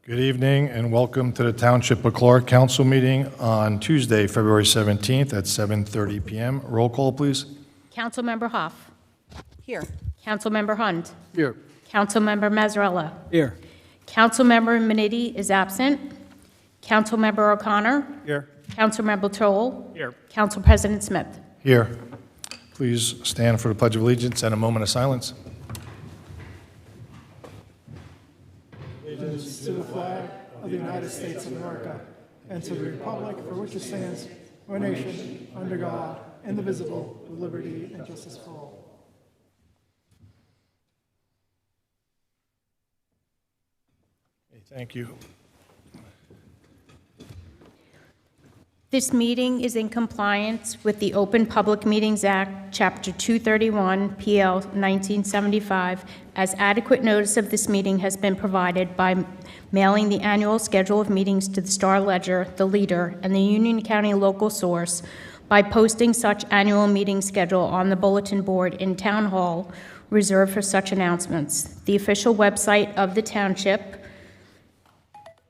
Good evening and welcome to the Township of Clark Council meeting on Tuesday, February 17th at 7:30 p.m. Roll call, please. Councilmember Hoff. Here. Councilmember Hunt. Here. Councilmember Mazzarella. Here. Councilmember Miniti is absent. Councilmember O'Connor. Here. Councilmember Toll. Here. Council President Smith. Here. Please stand for the Pledge of Allegiance and a moment of silence. Allegiance to the flag of the United States of America and to the republic for which it stands, one nation, under God, indivisible, with liberty and justice for all. Thank you. This meeting is in compliance with the Open Public Meetings Act, Chapter 231, PL 1975, as adequate notice of this meeting has been provided by mailing the annual schedule of meetings to the Star Ledger, the Leader, and the Union County Local Source by posting such annual meeting schedule on the bulletin board in Town Hall reserved for such announcements. The official website of the Township,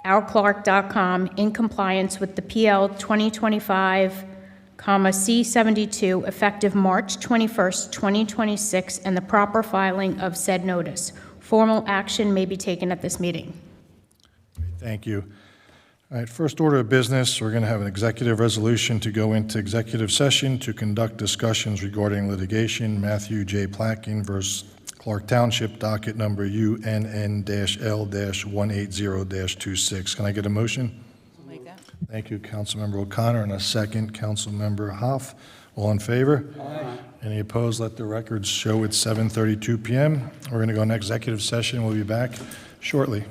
ourclark.com, in compliance with the PL 2025, C72, effective March 21st, 2026, and the proper filing of said notice. Formal action may be taken at this meeting. Thank you. All right, first order of business, we're going to have an executive resolution to go into executive session to conduct discussions regarding litigation, Matthew J. Plotkin versus Clark Township, docket number UNN-L-180-26. Can I get a motion? I'll make that. Thank you, Councilmember O'Connor, and a second, Councilmember Hoff. All in favor? Aye. Any opposed? Let the records show it's 7:32 p.m. We're going to go into executive session. We'll be back shortly.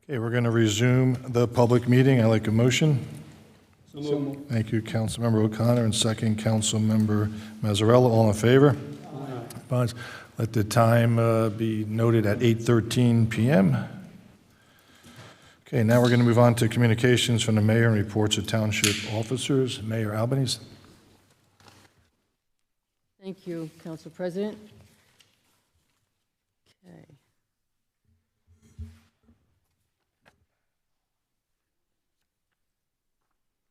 Okay, we're going to resume the public meeting. I'd like a motion. Thank you, Councilmember O'Connor, and second, Councilmember Mazzarella. All in favor? Aye. Let the time be noted at 8:13 p.m. Okay, now we're going to move on to communications from the mayor and reports of township officers. Mayor Albanese. Thank you, Council President. Okay.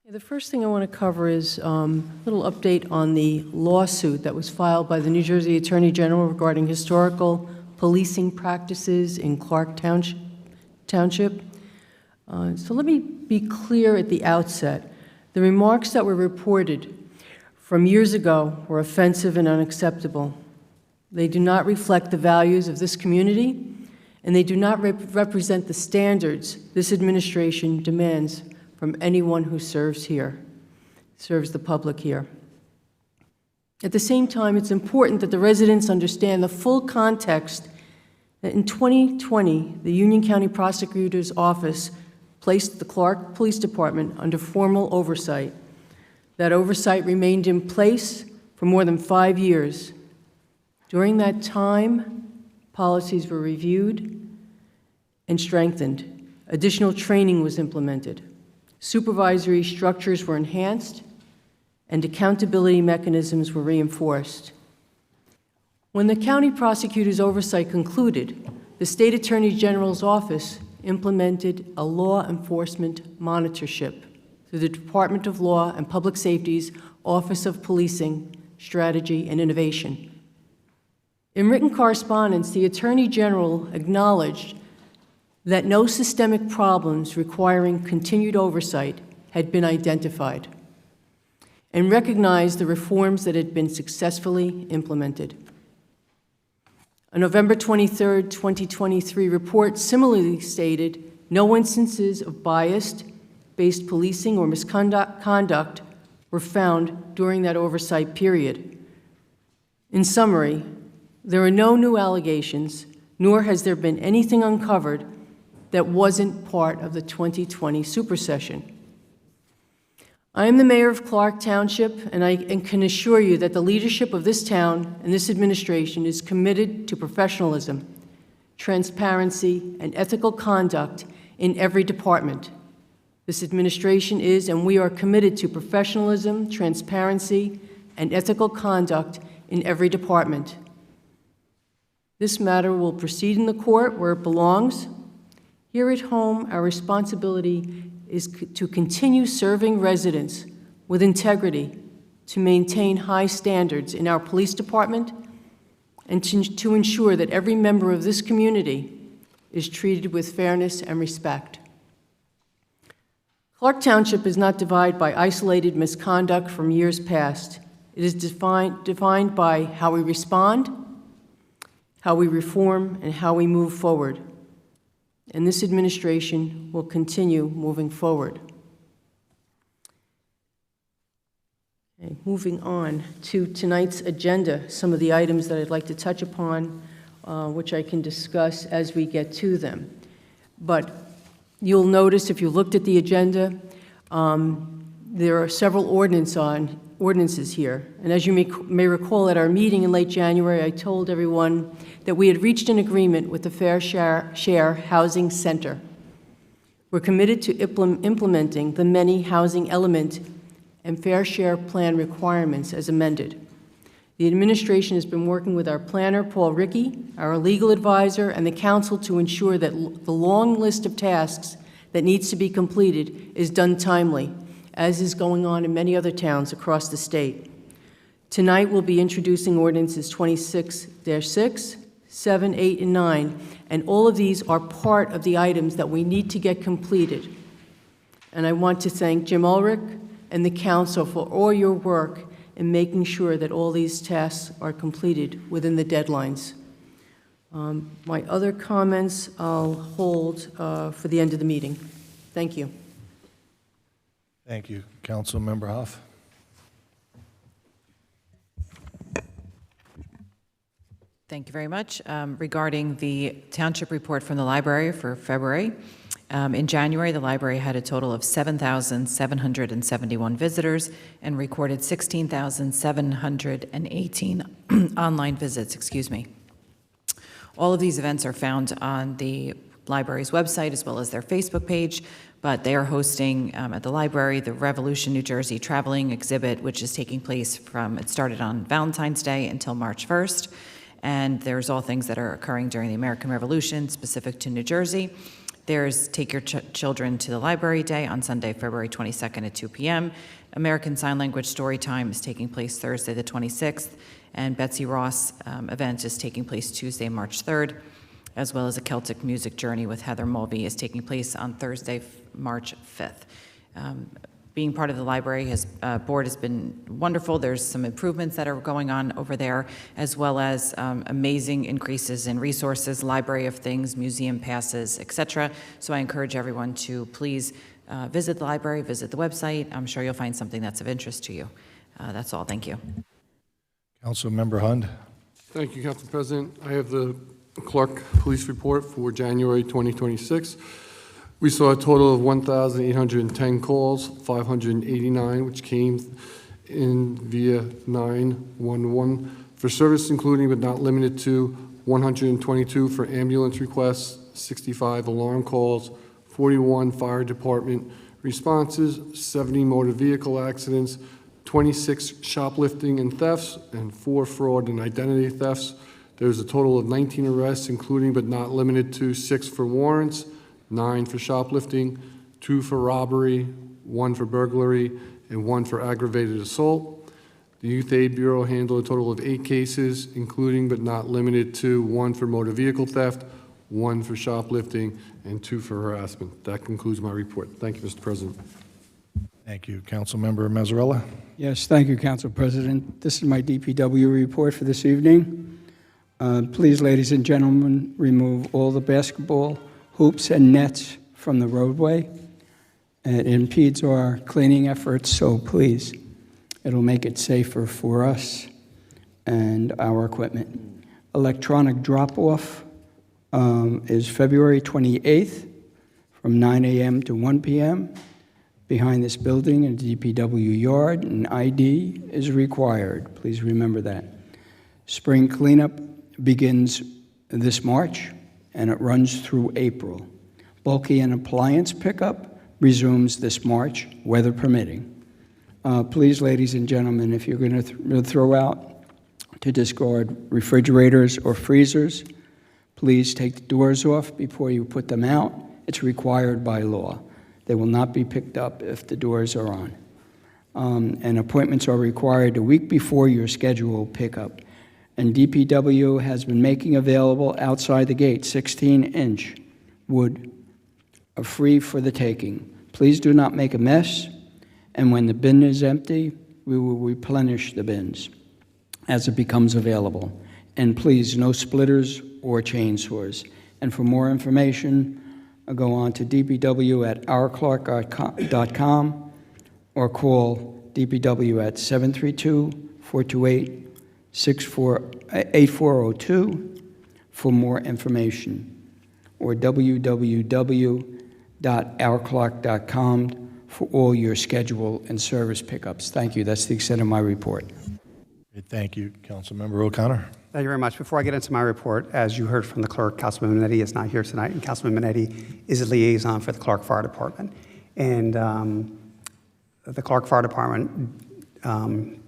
The first thing I want to cover is a little update on the lawsuit that was filed by the New Jersey Attorney General regarding historical policing practices in Clark Township. So let me be clear at the outset. The remarks that were reported from years ago were offensive and unacceptable. They do not reflect the values of this community, and they do not represent the standards this administration demands from anyone who serves the public here. At the same time, it's important that the residents understand the full context that in 2020, the Union County Prosecutor's Office placed the Clark Police Department under formal oversight. That oversight remained in place for more than 5 years. During that time, policies were reviewed and strengthened. Additional training was implemented. Supervisory structures were enhanced, and accountability mechanisms were reinforced. When the county prosecutor's oversight concluded, the State Attorney General's office implemented a law enforcement monitorship through the Department of Law and Public Safety's Office of Policing, Strategy, and Innovation. In written correspondence, the Attorney General acknowledged that no systemic problems requiring continued oversight had been identified, and recognized the reforms that had been successfully implemented. A November 23, 2023 report similarly stated no instances of bias-based policing or misconduct were found during that oversight period. In summary, there are no new allegations, nor has there been anything uncovered that wasn't part of the 2020 supersession. I am the mayor of Clark Township, and I can assure you that the leadership of this town and this administration is committed to professionalism, transparency, and ethical conduct in every department. This administration is, and we are committed to professionalism, transparency, and ethical conduct in every department. This matter will proceed in the court where it belongs. Here at home, our responsibility is to continue serving residents with integrity, to maintain high standards in our police department, and to ensure that every member of this community is treated with fairness and respect. Clark Township is not divided by isolated misconduct from years past. It is defined by how we respond, how we reform, and how we move forward. And this administration will continue moving forward. Okay, moving on to tonight's agenda, some of the items that I'd like to touch upon, which I can discuss as we get to them. But you'll notice if you looked at the agenda, there are several ordinances here. And as you may recall, at our meeting in late January, I told everyone that we had reached an agreement with the Fair Share Housing Center. We're committed to implementing the many housing element and fair share plan requirements as amended. The administration has been working with our planner, Paul Rickey, our legal advisor, and the council to ensure that the long list of tasks that needs to be completed is done timely, as is going on in many other towns across the state. Tonight, we'll be introducing ordinances 26-6, 7, 8, and 9, and all of these are part of the items that we need to get completed. And I want to thank Jim Ulrich and the council for all your work in making sure that all these tasks are completed within the deadlines. My other comments I'll hold for the end of the meeting. Thank you. Thank you. Councilmember Hoff. Thank you very much. Regarding the township report from the library for February, In January, the library had a total of 7,771 visitors and recorded 16,718 online visits, All of these events are found on the library's website as well as their Facebook page, but they are hosting at the library the Revolution New Jersey Traveling Exhibit, which is taking place it started on Valentine's Day until March 1st, and there's all things that are occurring during the American Revolution specific to New Jersey. There's Take Your Children to the Library Day on Sunday, February 22nd at 2 p.m. American Sign Language Story Time is taking place Thursday the 26th, and Betsy Ross event is taking place Tuesday, March 3rd, as well as a Celtic Music Journey with Heather Mulvey is taking place on Thursday, March 5th. Being part of the library board has been wonderful. There's some improvements that are going on over there, as well as amazing increases in resources, library of things, museum passes, etc. So I encourage everyone to please visit the library, visit the website. I'm sure you'll find something that's of interest to you. That's all. Thank you. Councilmember Hund. Thank you, Council President. I have the Clark Police Report for January 2026. We saw a total of 1,810 calls, 589, which came in via 911 for service, including but not limited to 122 for ambulance requests, 65 alarm calls, 41 fire department responses, 70 motor vehicle accidents, 26 shoplifting and thefts, and 4 fraud and identity thefts. There's a total of 19 arrests, including but not limited to 6 for warrants, 9 for shoplifting, 2 for robbery, 1 for burglary, and 1 for aggravated assault. The Youth Aid Bureau handled a total of 8 cases, including but not limited to 1 for motor vehicle theft, 1 for shoplifting, and 2 for harassment. That concludes my report. Thank you, Mr. President. Thank you. Councilmember Mazzarella. Yes, thank you, Council President. This is my DPW report for this evening. Please, ladies and gentlemen, remove all the basketball hoops and nets from the roadway. It impedes our cleaning efforts, so please, it'll make it safer for us and our equipment. Electronic drop-off is February 28th from 9 a.m. to 1 p.m. behind this building in the DPW yard. An ID is required. Please remember that. Spring cleanup begins this March, and it runs through April. Bulky and appliance pickup resumes this March, weather permitting. Please, ladies and gentlemen, if you're going to throw out to discard refrigerators or freezers, please take the doors off before you put them out. It's required by law. They will not be picked up if the doors are on. And appointments are required a week before your scheduled pickup. And DPW has been making available outside the gate 16-inch wood free for the taking. Please do not make a mess, and when the bin is empty, we will replenish the bins as it becomes available. And please, no splitters or chainsaws. And for more information, go on to dpw@ourclark.com or call DPW at 732-428-8402 for more information, or www.ourclark.com for all your schedule and service pickups. Thank you. That's the extent of my report. Thank you. Councilmember O'Connor. Thank you very much. Before I get into my report, as you heard from the clerk, Councilman Minetti is not here tonight, and Councilman Minetti is a liaison for the Clark Fire Department. And the Clark Fire Department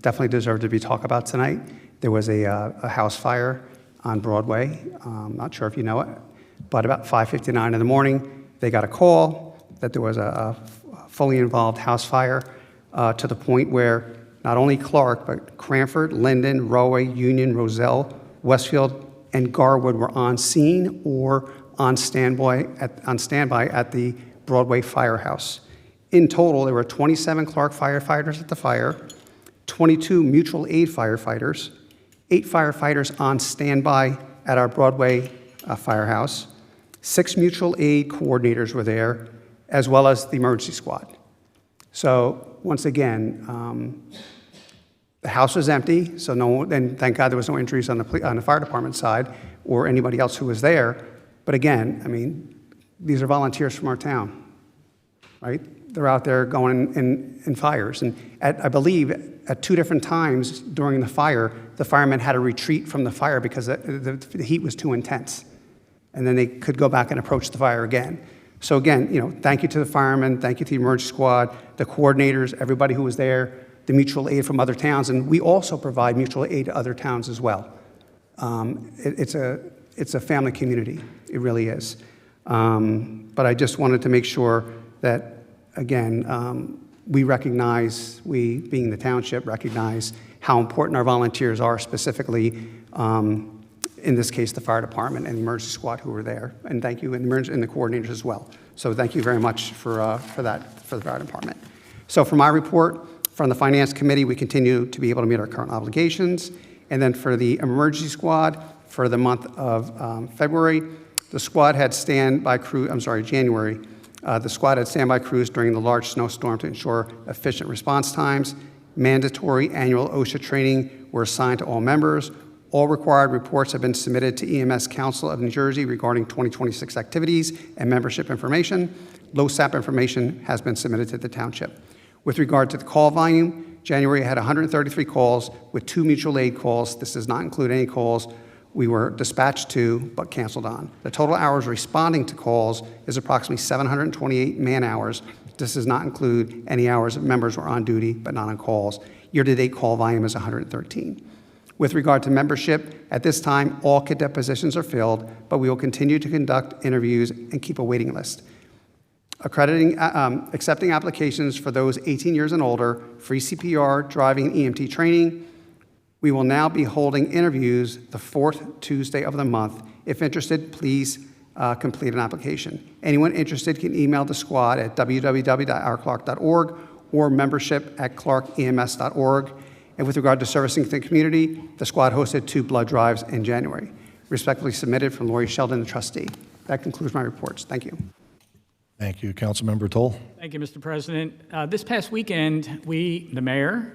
definitely deserved to be talked about tonight. There was a house fire on Broadway. Not sure if you know it, but about 5:59 in the morning, they got a call that there was a fully involved house fire to the point where not only Clark, but Cranford, Linden, Rahway, Union, Roselle, Westfield, and Garwood were on scene or on standby at the Broadway Firehouse. In total, there were 27 Clark firefighters at the fire, 22 mutual aid firefighters, 8 firefighters on standby at our Broadway Firehouse, 6 mutual aid coordinators were there, as well as the emergency squad. So once again, the house was empty, so and thank God there was no injuries on the fire department side or anybody else who was there. But again, I mean, these are volunteers from our town, right? They're out there going in fires. And I believe at 2 different times during the fire, the firemen had to retreat from the fire because the heat was too intense. And then they could go back and approach the fire again. So again, thank you to the firemen, thank you to the emergency squad, the coordinators, everybody who was there, the mutual aid from other towns, and we also provide mutual aid to other towns as well. It's a family community, it really is. But I just wanted to make sure that, again, we being the township, recognize how important our volunteers are, specifically, in this case, the fire department and the emergency squad who were there. And thank you, and the coordinators as well. So thank you very much for that, for the fire department. So for my report, from the Finance Committee, we continue to be able to meet our current obligations. And then for the emergency squad, for the month of February, the squad had January, the squad had standby crews during the large snowstorm to ensure efficient response times. Mandatory annual OSHA training were assigned to all members. All required reports have been submitted to EMS Council of New Jersey regarding 2026 activities and membership information. LoSAP information has been submitted to the township. With regard to the call volume, January had 133 calls with 2 mutual aid calls. This does not include any calls we were dispatched to but canceled on. The total hours responding to calls is approximately 728 man-hours. This does not include any hours that members were on duty but not on calls. Year-to-date call volume is 113. With regard to membership, at this time, all cadet positions are filled, but we will continue to conduct interviews and keep a waiting list. Accepting applications for those 18 years and older, free CPR, driving, and EMT training. We will now be holding interviews the 4th Tuesday of the month. If interested, please complete an application. Anyone interested can email the squad at www.ourclark.org or membership@clarkems.org. And with regard to servicing the community, the squad hosted 2 blood drives in January. Respectfully submitted from Lori Sheldon, the trustee. That concludes my reports. Thank you. Thank you. Councilmember Toll. Thank you, Mr. President. This past weekend, we, the mayor,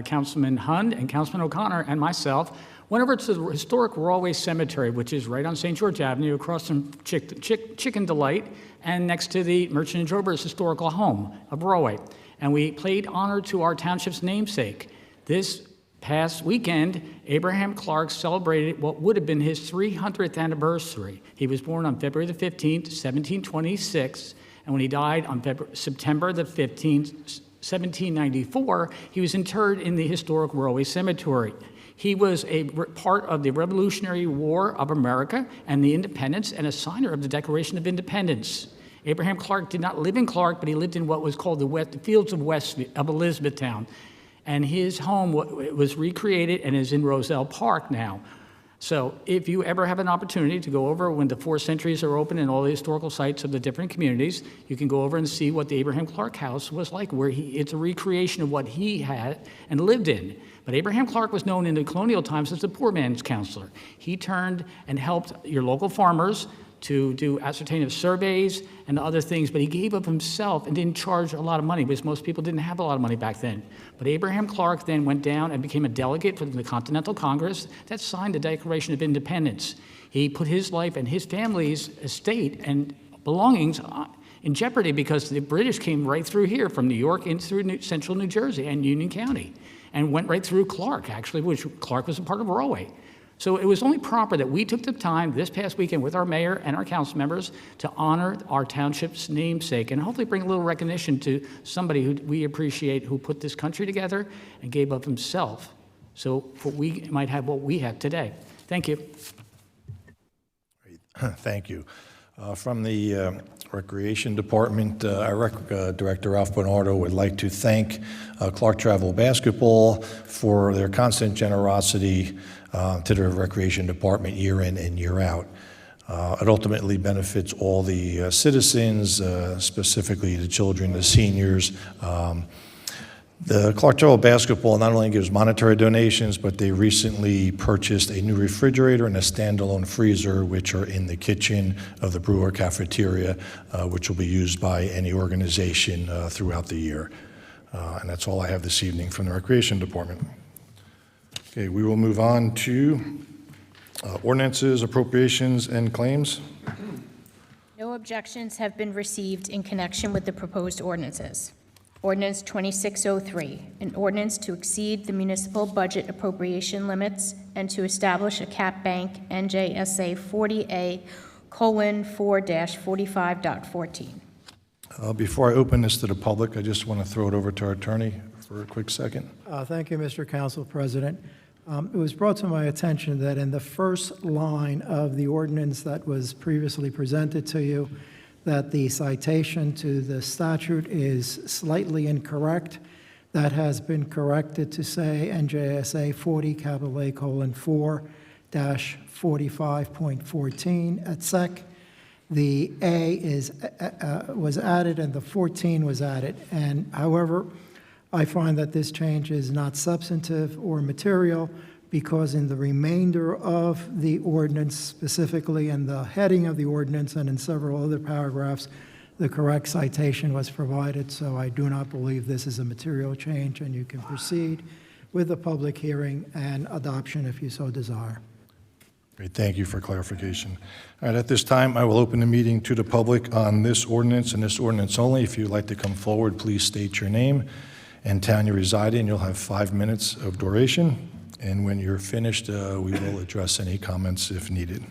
Councilman Hund, and Councilman O'Connor, and myself, went over to the historic Rawway Cemetery, which is right on St. George Avenue, across from Chicken Delight, and next to the Merchant and Jober's historical home of Rawway. And we paid honor to our township's namesake. This past weekend, Abraham Clark celebrated what would have been his 300th anniversary. He was born on February the 15th, 1726, and when he died on September the 15th, 1794, he was interred in the historic Rawway Cemetery. He was a part of the Revolutionary War of America and the independence and a signer of the Declaration of Independence. Abraham Clark did not live in Clark, but he lived in what was called the Fields of Elizabethtown. And his home was recreated and is in Roselle Park now. So if you ever have an opportunity to go over when the 4 centuries are open and all the historical sites of the different communities, you can go over and see what the Abraham Clark house was like, where it's a recreation of what he had and lived in. But Abraham Clark was known in the colonial times as the poor man's counselor. He turned and helped your local farmers to do ascertainment surveys and other things, but he gave of himself and didn't charge a lot of money because most people didn't have a lot of money back then. But Abraham Clark then went down and became a delegate for the Continental Congress that signed the Declaration of Independence. He put his life and his family's estate and belongings in jeopardy because the British came right through here from New York in through central New Jersey and Union County and went right through Clark, actually, which Clark was a part of Rawway. So it was only proper that we took the time this past weekend with our mayor and our council members to honor our township's namesake and hopefully bring a little recognition to somebody who we appreciate who put this country together and gave of himself so we might have what we have today. Thank you. Thank you. From the Recreation Department, our Director Ralph Bernardo would like to thank Clark Travel Basketball for their constant generosity to the Recreation Department year in and year out. It ultimately benefits all the citizens, specifically the children, the seniors. The Clark Travel Basketball not only gives monetary donations, but they recently purchased a new refrigerator and a standalone freezer, which are in the kitchen of the Brewer Cafeteria, which will be used by any organization throughout the year. And that's all I have this evening from the Recreation Department. Okay, we will move on to ordinances, appropriations, and claims. No objections have been received in connection with the proposed ordinances. Ordinance 2603, an ordinance to exceed the municipal budget appropriation limits and to establish a cap bank, NJSA 40A:4-45.14. Before I open this to the public, I just want to throw it over to our attorney for a quick second. Thank you, Mr. Council President. It was brought to my attention that in the first line of the ordinance that was previously presented to you, that the citation to the statute is slightly incorrect. That has been corrected to say NJSA 40:4-45.14 at sec. The A was added and the 14 was added. And however, I find that this change is not substantive or material because in the remainder of the ordinance, specifically in the heading of the ordinance and in several other paragraphs, the correct citation was provided, so I do not believe this is a material change, and you can proceed with the public hearing and adoption if you so desire. Great, thank you for clarification. All right, at this time, I will open the meeting to the public on this ordinance and this ordinance only. If you'd like to come forward, please state your name and town you reside in. You'll have 5 minutes of duration, and when you're finished, we will address any comments if needed.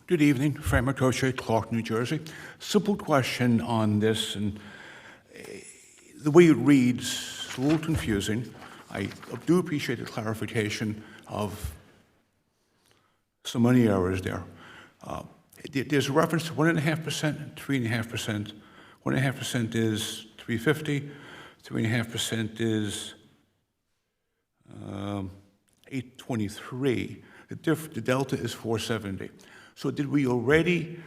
Good evening, Frank Mercosio, Clark, New Jersey. Simple question on this, and the way it reads is a little confusing. I do appreciate the clarification of some money errors there. There's a reference to 1.5% and 3.5%. 1.5% is 350, 3.5% is 823. The delta is 470. So did we already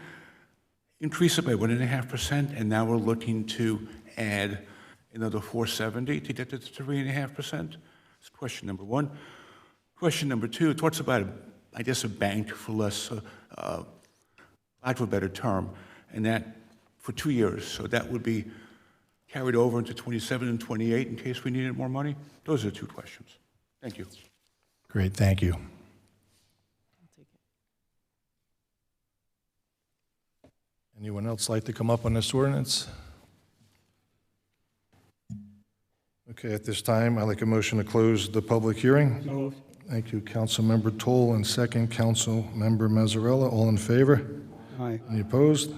increase it by 1.5%, and now we're looking to add another 470 to get to 3.5%? That's question number one. Question number two, it talks about, I guess, a bank for less, lack of a better term, and that for 2 years. So that would be carried over into 27 and 28 in case we needed more money? Those are the two questions. Thank you. Great, thank you. Anyone else like to come up on this ordinance? Okay, at this time, I'd like a motion to close the public hearing. Moved. Thank you, Councilmember Toll, and second, Councilmember Mazzarella. All in favor? Aye. Any opposed?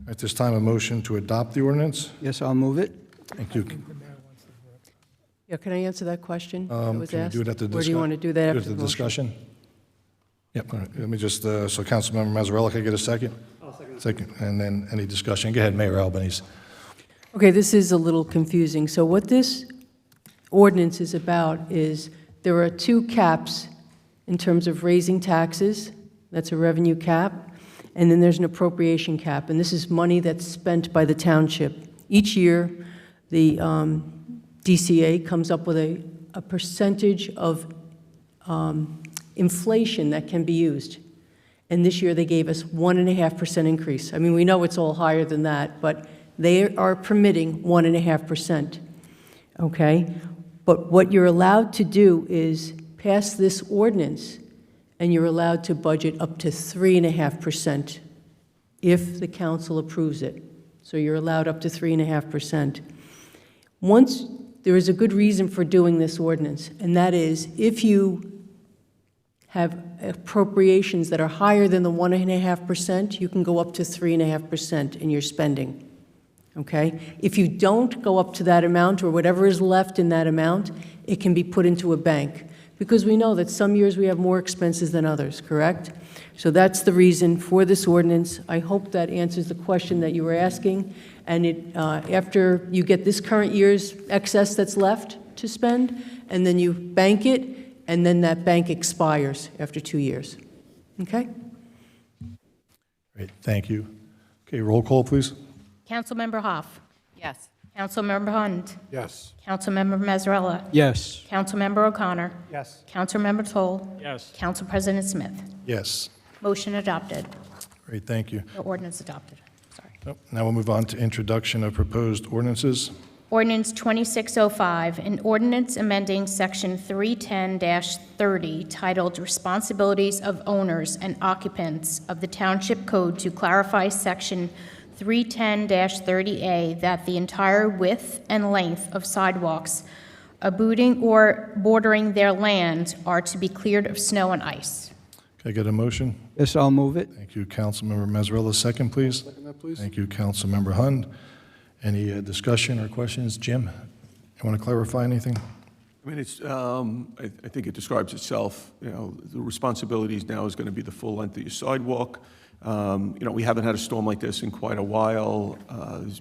At this time, a motion to adopt the ordinance. Yes, I'll move it. Thank you. Yeah, can I answer that question that was Can we asked? do it at the Or do you want to do that after the the motion? discussion? Yep, all right. Let me just, so Councilmember Mazzarella, can I get a second? I'll second. Second, and then any discussion? Go ahead, Mayor Albanese. Okay, this is a little confusing. So what this ordinance is about is there are two caps in terms of raising taxes. That's a revenue cap. And then there's an appropriation cap. And this is money that's spent by the township. Each year, the DCA comes up with a percentage of inflation that can be used. And this year, they gave us 1.5% increase. I mean, we know it's all higher than that, but they are permitting 1.5%, okay? But what you're allowed to do is pass this ordinance, and you're allowed to budget up to 3.5% if the council approves it. So you're allowed up to 3.5%. Once, there is a good reason for doing this ordinance, and that is if you have appropriations that are higher than the 1.5%, you can go up to 3.5% in your spending. Okay? If you don't go up to that amount or whatever is left in that amount, it can be put into a bank. Because we know that some years we have more expenses than others, correct? So that's the reason for this ordinance. I hope that answers the question that you were asking. And after you get this current year's excess that's left to spend, and then you bank it, and then that bank expires after 2 years. Okay? Great, thank you. Okay, roll call, please. Councilmember Hoff. Yes. Councilmember Hund. Yes. Councilmember Mazzarella. Yes. Councilmember O'Connor. Yes. Councilmember Toll. Yes. Council President Smith. Yes. Motion adopted. Great, thank you. The ordinance adopted. Sorry. Now we'll move on to introduction of proposed ordinances. Ordinance 2605, an ordinance amending Section 310-30 titled Responsibilities of Owners and Occupants of the Township Code to clarify Section 310-30A that the entire width and length of sidewalks abutting or bordering their land are to be cleared of snow and ice. Can I get a motion? Yes, I'll move it. Thank you, Councilmember Mazzarella. Second, please. Second that, please. Thank you, Councilmember Hund. Any discussion or questions? Jim, you want to clarify anything? I mean, it's, I think it describes itself. You know, the responsibilities now is going to be the full length of your sidewalk. You know, we haven't had a storm like this in quite a while.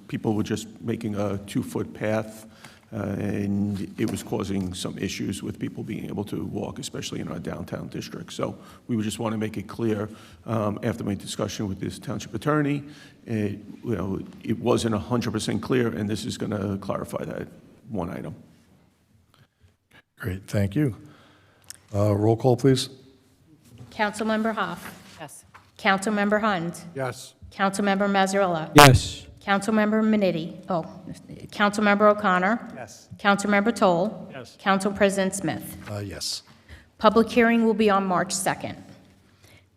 People were just making a 2-foot path, and it was causing some issues with people being able to walk, especially in our downtown district. So we would just want to make it clear, after my discussion with this township attorney, you know, it wasn't 100% clear, and this is going to clarify that one item. Great, thank you. Roll call, please. Councilmember Hoff. Yes. Councilmember Hund. Yes. Councilmember Mazzarella. Yes. Councilmember Minetti. Councilmember O'Connor. Yes. Councilmember Toll. Yes. Council President Smith. Yes. Public hearing will be on March 2nd.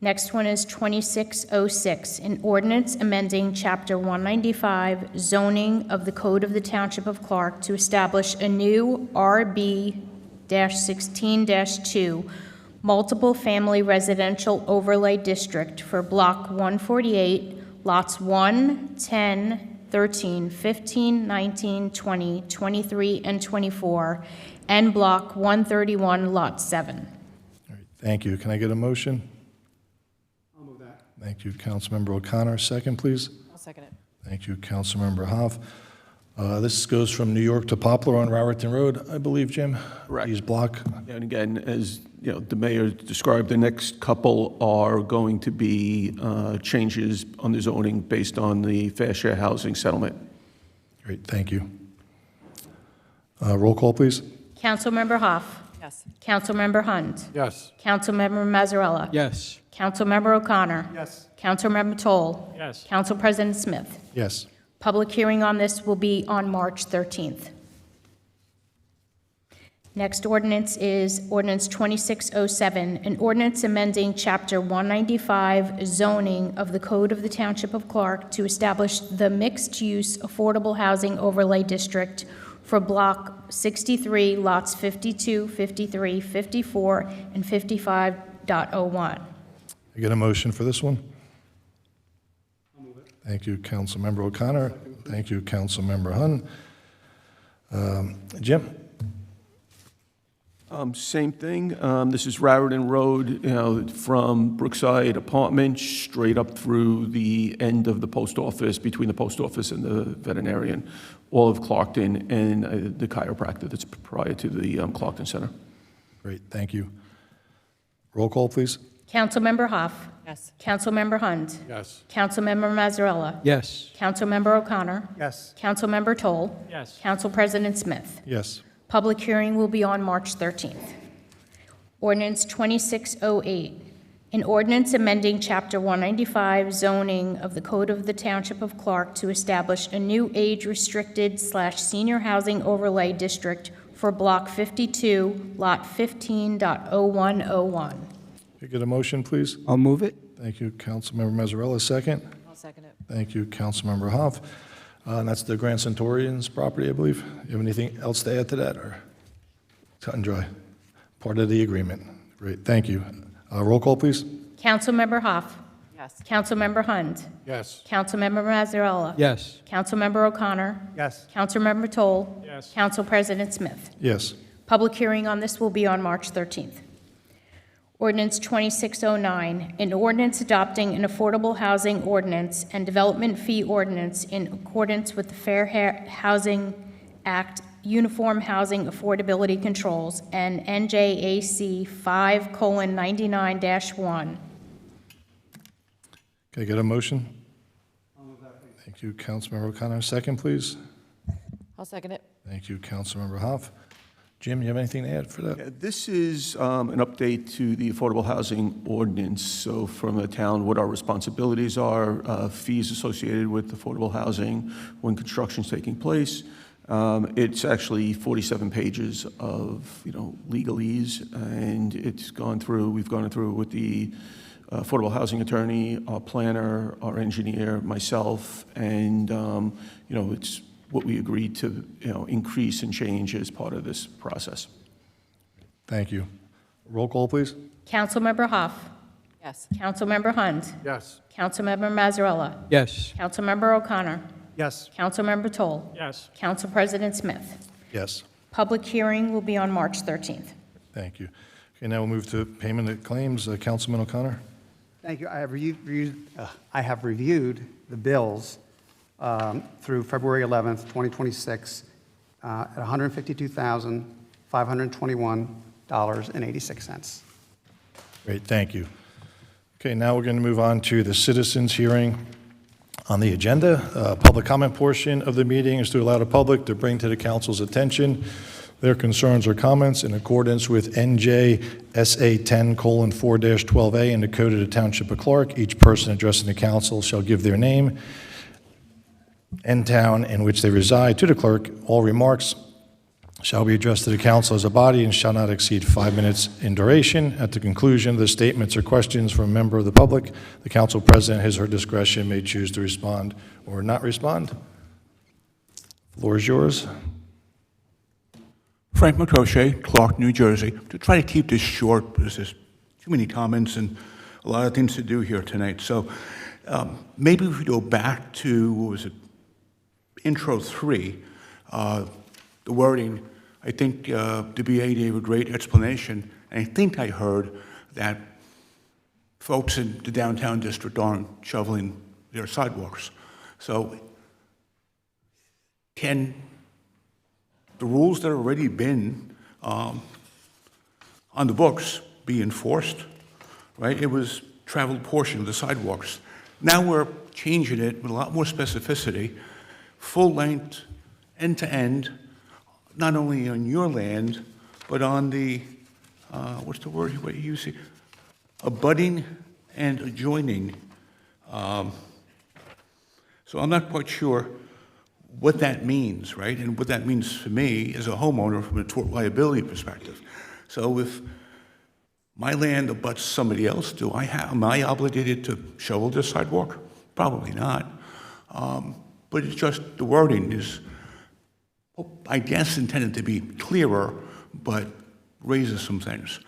Next one is 2606, an ordinance amending Chapter 195 zoning of the Code of the Township of Clark to establish a new RB-16-2 multiple family residential overlay district for Block 148, Lots 1, 10, 13, 15, 19, 20, 23, and 24, and Block 131, Lot 7. All right, thank you. Can I get a motion? I'll move that. Thank you, Councilmember O'Connor. Second, please. I'll second it. Thank you, Councilmember Hoff. This goes from New York to Poplar on Raritan Road, I believe, Jim? Correct. East Block. And again, as you know, the mayor described, the next couple are going to be changes on the zoning based on the fair share housing settlement. Great, thank you. Roll call, please. Councilmember Hoff. Yes. Councilmember Hund. Yes. Councilmember Mazzarella. Yes. Councilmember O'Connor. Yes. Councilmember Toll. Yes. Council President Smith. Yes. Public hearing on this will be on March 13th. Next ordinance is Ordinance 2607, an ordinance amending Chapter 195 zoning of the Code of the Township of Clark to establish the mixed-use affordable housing overlay district for Block 63, Lots 52, 53, 54, and 55.01. I get a motion for this one? Thank you, Councilmember O'Connor. Thank you, Councilmember Hund. Jim? Same thing. This is Raritan Road, you know, from Brookside Apartments straight up through the end of the post office, between the post office and the veterinarian, all of Clarkton and the chiropractor that's prior to the Clarkton Center. Great, thank you. Roll call, please. Councilmember Hoff. Yes. Councilmember Hund. Yes. Councilmember Mazzarella. Yes. Councilmember O'Connor. Yes. Councilmember Toll. Yes. Council President Smith. Yes. Public hearing will be on March 13th. Ordinance 2608, an ordinance amending Chapter 195 zoning of the Code of the Township of Clark to establish a new age-restricted/senior housing overlay district for Block 52, Lot 15.0101. Can I get a motion, please? I'll move it. Thank you, Councilmember Mazzarella. Second. I'll second it. Thank you, Councilmember Hoff. And that's the Grand Centurions property, I believe. You have anything else to add to that, or cut and dry? Part of the agreement. Great, thank you. Roll call, please. Councilmember Hoff. Yes. Councilmember Hund. Yes. Councilmember Mazzarella. Yes. Councilmember O'Connor. Yes. Councilmember Toll. Yes. Council President Smith. Yes. Public hearing on this will be on March 13th. Ordinance 2609, an ordinance adopting an affordable housing ordinance and development fee ordinance in accordance with the Fair Housing Act, Uniform Housing Affordability Controls, and NJAC 5:99-1. Can I get a motion? Thank you, Councilmember O'Connor. Second, please. I'll second it. Thank you, Councilmember Hoff. Jim, you have anything to add for that? Yeah, this is an update to the affordable housing ordinance. So from the town, what our responsibilities are, fees associated with affordable housing when construction's taking place. It's actually 47 pages of, legalese, and we've gone through with the affordable housing attorney, our planner, our engineer, myself, and, it's what we agreed to, increase and change as part of this process. Thank you. Roll call, please. Councilmember Hoff. Yes. Councilmember Hunt. Yes. Councilmember Mazzarella. Yes. Councilmember O'Connor. Yes. Councilmember Toll. Yes. Council President Smith. Yes. Public hearing will be on March 13th. Thank you. Okay, now we'll move to payment of claims. Councilman O'Connor. Thank you. I have reviewed the bills through February 11th, 2026, at $152,521.86. Great, thank you. Okay, now we're going to move on to the citizens' hearing on the agenda. Public comment portion of the meeting is to allow the public to bring to the council's attention their concerns or comments in accordance with NJSA 10:4-12A in the Code of the Township of Clark. Each person addressing the council shall give their name and town in which they reside to the clerk. All remarks shall be addressed to the council as a body and shall not exceed 5 minutes in duration. At the conclusion of the statements or questions from a member of the public, the council president, his or her discretion, may choose to respond or not respond. Floor is yours. Frank McCrochet, Clark, New Jersey. To try to keep this short, because there's too many comments and a lot of things to do here tonight. So maybe if we go back to, what was it, intro 3, the wording, I think the BA gave a great explanation, and I think I heard that folks in the downtown district aren't shoveling their sidewalks. So can the rules that have already been on the books be enforced, right? It was traveled portion of the sidewalks. Now we're changing it with a lot more specificity, full length, end to end, not only on your land, but on the, what's the word what you use? Abutting and adjoining. So I'm not quite sure what that means, right? And what that means for me as a homeowner from a tort liability perspective. So if my land abuts somebody else, am I obligated to shovel this sidewalk? Probably not. But it's just the wording is, I guess, intended to be clearer, but raises some things.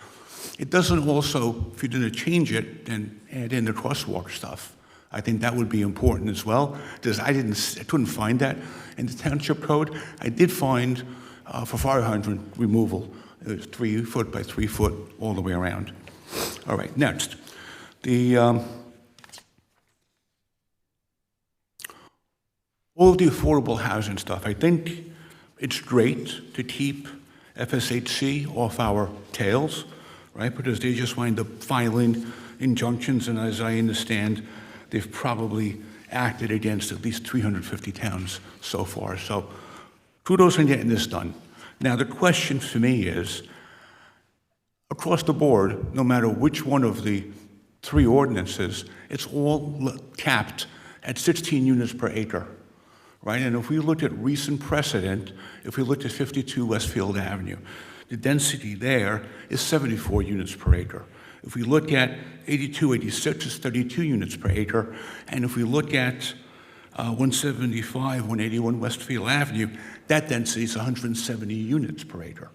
It doesn't also, if you're going to change it, then add in the crosswalk stuff. I think that would be important as well, because I couldn't find that in the township code. I did find for fire hydrant removal, it was 3 foot by 3 foot all the way around. All right, next. All of the affordable housing stuff, I think it's great to keep FSHC off our tails, right? Because they just wind up filing injunctions, and as I understand, they've probably acted against at least 350 towns so far. So kudos on getting this done. Now, the question for me is, across the board, no matter which one of the 3 ordinances, it's all capped at 16 units per acre, right? And if we look at recent precedent, if we looked at 52 Westfield Avenue, the density there is 74 units per acre. If we look at 8286, it's 32 units per acre. And if we look at 175, 181 Westfield Avenue, that density is 170 units per acre.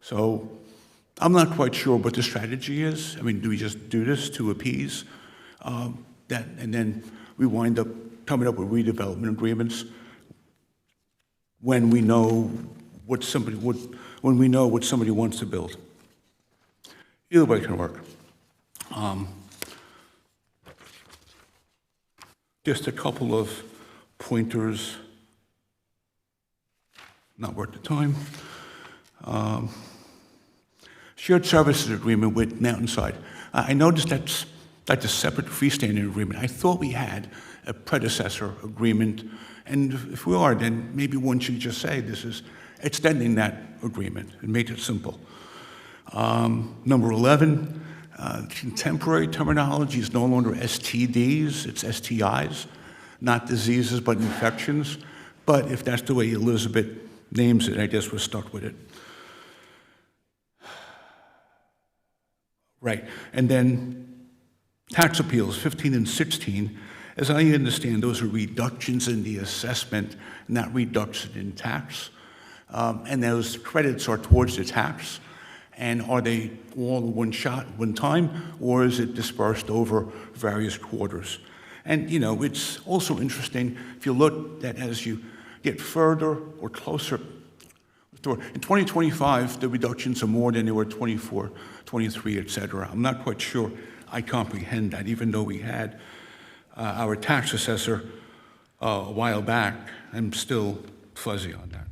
So I'm not quite sure what the strategy is. I mean, do we just do this to appease that, and then we wind up coming up with redevelopment agreements when we know what somebody wants to build? Either way can work. Just a couple of pointers, not worth the time. Shared services agreement with Mountainside. I noticed that's a separate freestanding agreement. I thought we had a predecessor agreement, and if we are, then maybe one should just say this is extending that agreement and make it simple. Number 11, contemporary terminology is no longer STDs, it's STIs, not diseases but infections. But if that's the way Elizabeth names it, I just was stuck with it. Right, and then tax appeals, 15 and 16, as I understand, those are reductions in the assessment, not reduction in tax. And those credits are towards the tax. And are they all one shot, one time, or is it dispersed over various quarters? And, you know, it's also interesting if you look that as you get further or closer, in 2025, the reductions are more than they were 24, 23, et cetera. I'm not quite sure I comprehend that, even though we had our tax assessor a while back. I'm still fuzzy on that.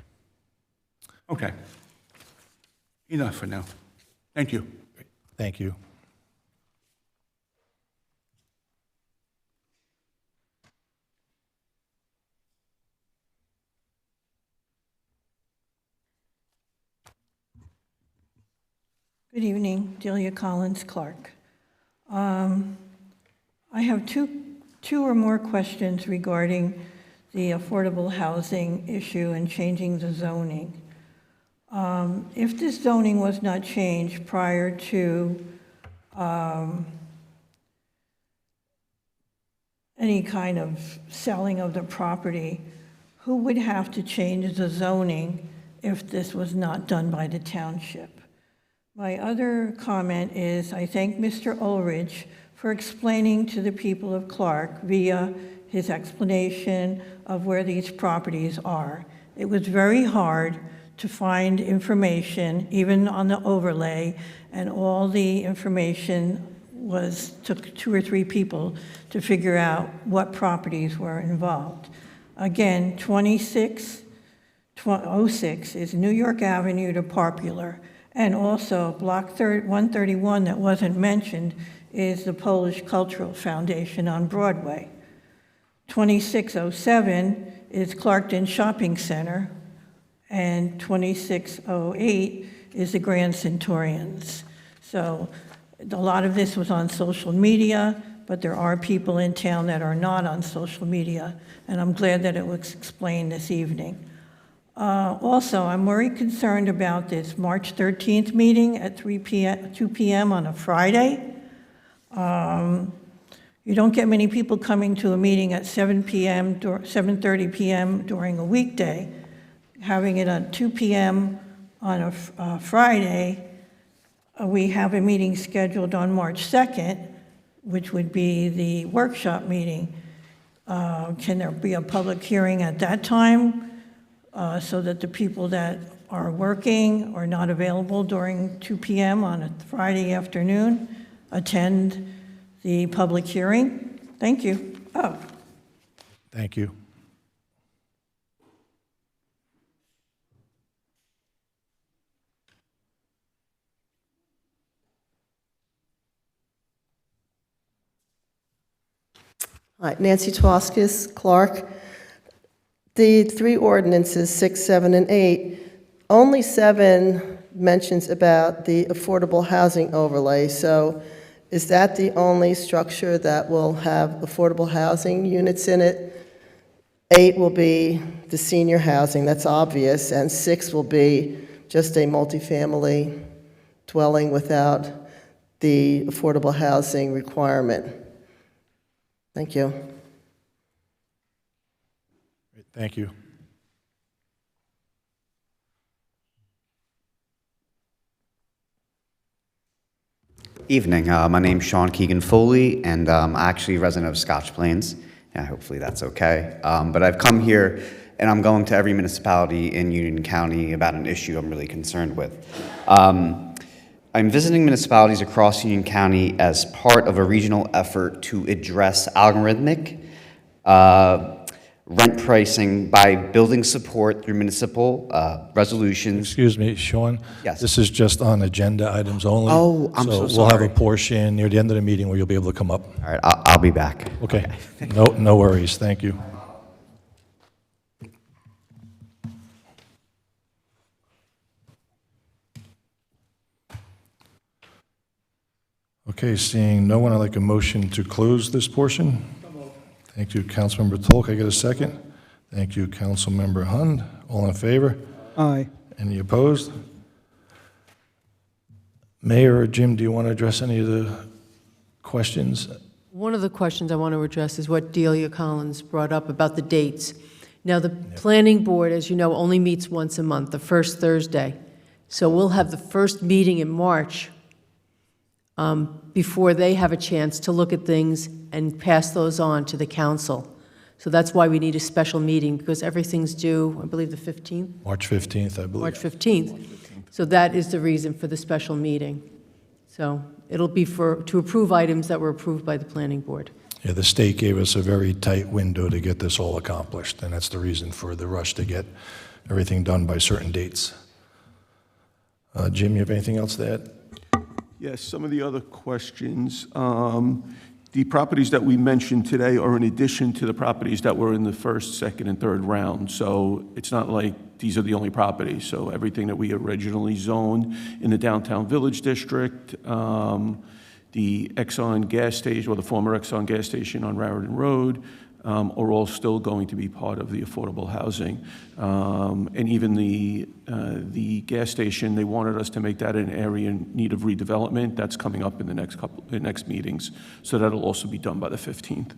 Okay. Enough for now. Thank you. Thank you. Good evening, Delia Collins, Clark. I have two or more questions regarding the affordable housing issue and changing the zoning. If this zoning was not changed prior to any kind of selling of the property, who would have to change the zoning if this was not done by the township? My other comment is I thank Mr. Ulrich for explaining to the people of Clark via his explanation of where these properties are. It was very hard to find information, even on the overlay, and all the information took 2 or 3 people to figure out what properties were involved. Again, 2606 is New York Avenue to Popular, and also Block 131 that wasn't mentioned is the Polish Cultural Foundation on Broadway. 2607 is Clarkton Shopping Center, and 2608 is the Grand Centurions. So a lot of this was on social media, but there are people in town that are not on social media, and I'm glad that it was explained this evening. Also, I'm very concerned about this March 13th meeting at 2 p.m. on a Friday. You don't get many people coming to a meeting at 7:30 p.m. during a weekday. Having it at 2 p.m. on a Friday, we have a meeting scheduled on March 2nd, which would be the workshop meeting. Can there be a public hearing at that time so that the people that are working or not available during 2 p.m. on a Friday afternoon attend the public hearing? Thank you. Oh. Thank you. Hi, Nancy Twaskis, Clark. The 3 ordinances, 6, 7, and 8, only 7 mentions about the affordable housing overlay. So is that the only structure that will have affordable housing units in it? 8 will be the senior housing, that's obvious, and 6 will be just a multifamily dwelling without the affordable housing requirement. Thank you. Thank you. Evening. My name's Sean Keegan Foley, and I'm actually a resident of Scotch Plains. Yeah, hopefully that's okay. But I've come here, and I'm going to every municipality in Union County about an issue I'm really concerned with. I'm visiting municipalities across Union County as part of a regional effort to address algorithmic rent pricing by building support through municipal resolutions. Excuse me, Sean? Yes. This is just on agenda items only. Oh, I'm so we'll have sorry. a portion near the end of the meeting where you'll be able to come up. All right, I'll be back. Okay. No worries. Thank you. Okay, seeing no one, I'd like a motion to close this portion. Thank you, Councilmember Tolk. I get a second? Thank you, Councilmember Hund. All in favor? Aye. Any opposed? Mayor or Jim, do you want to address any of the questions? One of the questions I want to address is what Delia Collins brought up about the dates. Now, the planning board, as you know, only meets once a month, the first Thursday. So we'll have the first meeting in March before they have a chance to look at things and pass those on to the council. So that's why we need a special meeting, because everything's due, I believe, the 15th? March 15th, I believe. March 15th. So that is the reason for the special meeting. So it'll be to approve items that were approved by the planning board. Yeah, the state gave us a very tight window to get this all accomplished, and that's the reason for the rush to get everything done by certain dates. Jim, you have anything else to add? Yes, some of the other questions. The properties that we mentioned today are in addition to the properties that were in the first, second, and third round. So it's not like these are the only properties. So everything that we originally zoned in the downtown village district, the Exxon gas station, or the former Exxon gas station on Raritan Road, are all still going to be part of the affordable housing. And even the gas station, they wanted us to make that an area in need of redevelopment. That's coming up in the next meetings. So that'll also be done by the 15th.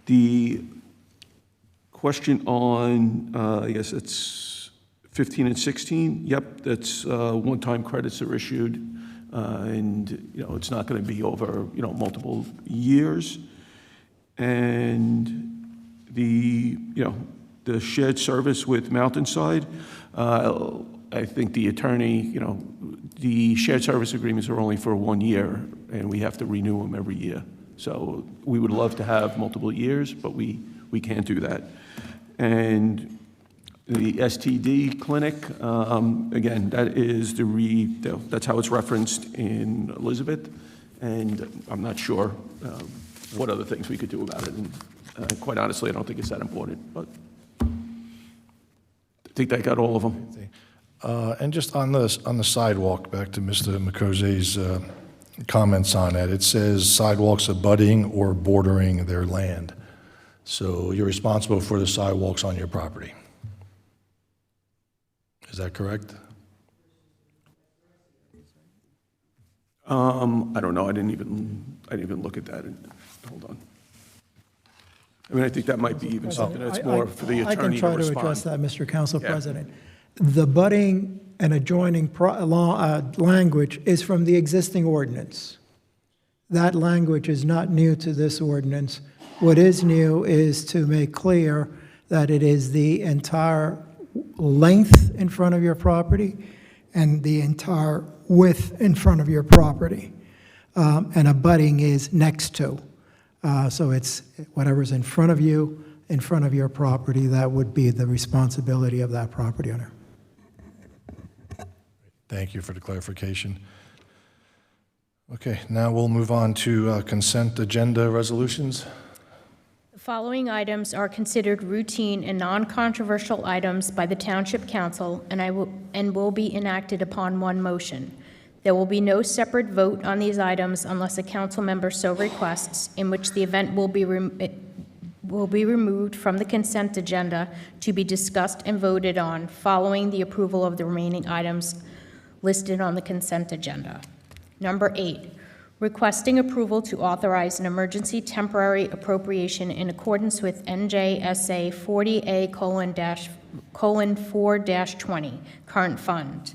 The question on, I guess it's 15 and 16. Yep, that's one-time credits are issued. And, it's not going to be over, multiple years. And the shared service with Mountainside, I think the attorney, the shared service agreements are only for 1 year, and we have to renew them every year. So we would love to have multiple years, but we can't do that. And the STD clinic, again, that is that's how it's referenced in Elizabeth, and I'm not sure what other things we could do about it. And quite honestly, I don't think it's that important, but I think that got all of them. And just on the sidewalk, back to Mr. McCose's comments on it, it says sidewalks abutting or bordering their land. So you're responsible for the sidewalks on your property. Is that correct? I don't know. I didn't even look at that. Hold on. I mean, I think that might be even something that's more for the attorney to respond. I can try to address that, Mr. Council Yeah. President. The budding and adjoining language is from the existing ordinance. That language is not new to this ordinance. What is new is to make clear that it is the entire length in front of your property and the entire width in front of your property. And abutting is next to. So it's whatever's in front of you, in front of your property, that would be the responsibility of that property owner. Thank you for the clarification. Okay, now we'll move on to consent agenda resolutions. The following items are considered routine and non-controversial items by the Township Council and will be enacted upon one motion. There will be no separate vote on these items unless a council member so requests, in which the event will be removed from the consent agenda to be discussed and voted on following the approval of the remaining items listed on the consent agenda. Number 8, requesting approval to authorize an emergency temporary appropriation in accordance with NJSA 40A:4-20, current fund.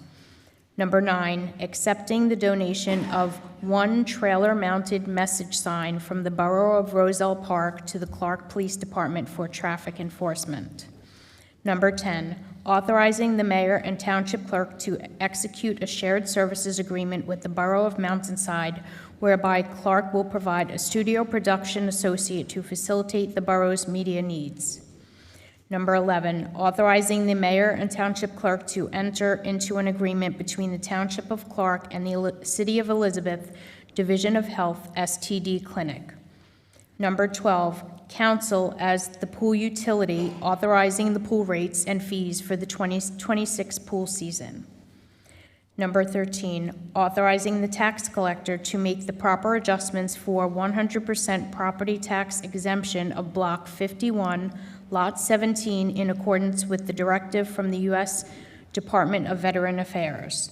Number 9, accepting the donation of one trailer-mounted message sign from the Borough of Roselle Park to the Clark Police Department for traffic enforcement. Number 10, authorizing the mayor and township clerk to execute a shared services agreement with the Borough of Mountainside, whereby Clark will provide a studio production associate to facilitate the borough's media needs. Number 11, authorizing the mayor and township clerk to enter into an agreement between the Township of Clark and the City of Elizabeth Division of Health STD Clinic. Number 12, council as the pool utility, authorizing the pool rates and fees for the 2026 pool season. Number 13, authorizing the tax collector to make the proper adjustments for 100% property tax exemption of Block 51, Lot 17, in accordance with the directive from the U.S. Department of Veteran Affairs.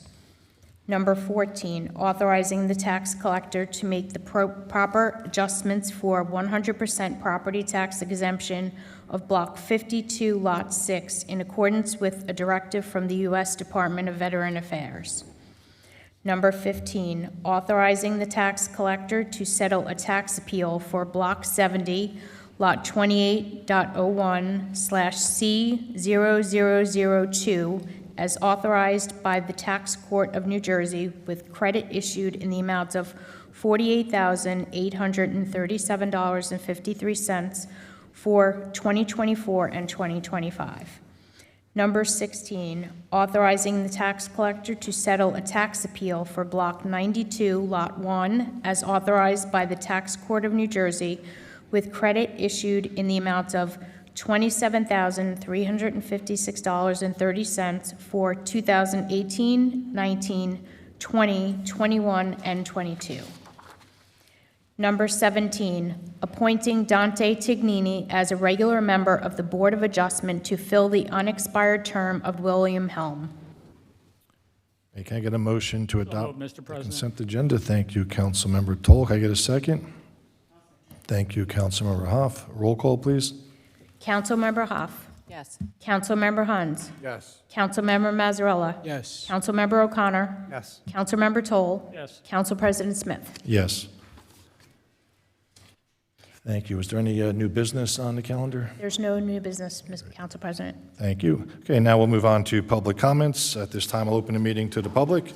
Number 14, authorizing the tax collector to make the proper adjustments for 100% property tax exemption of Block 52, Lot 6, in accordance with a directive from the U.S. Department of Veteran Affairs. Number 15, authorizing the tax collector to settle a tax appeal for Block 70, Lot 28.01/C0002, as authorized by the Tax Court of New Jersey, with credit issued in the amount of $48,837.53 for 2024 and 2025. Number 16, authorizing the tax collector to settle a tax appeal for Block 92, Lot 1, as authorized by the Tax Court of New Jersey, with credit issued in the amount of $27,356.30 for 2018, 19, 20, 21, and 22. Number 17, appointing Dante Tignini as a regular member of the Board of Adjustment to fill the unexpired term of William Helm. Hey, can I get a motion to adopt moved, Mr. the President. consent agenda? Thank you, Councilmember Toll. Can I get a second? Thank you, Councilmember Hoff. Roll call, please. Councilmember Hoff. Yes. Councilmember Hunt. Yes. Councilmember Mazzarella. Yes. Councilmember O'Connor. Yes. Councilmember Toll. Yes. Council President Smith. Yes. Thank you. Is there any new business on the calendar? There's no new business, Mr. Council President. Thank you. Okay, now we'll move on to public comments. At this time, I'll open the meeting to the public.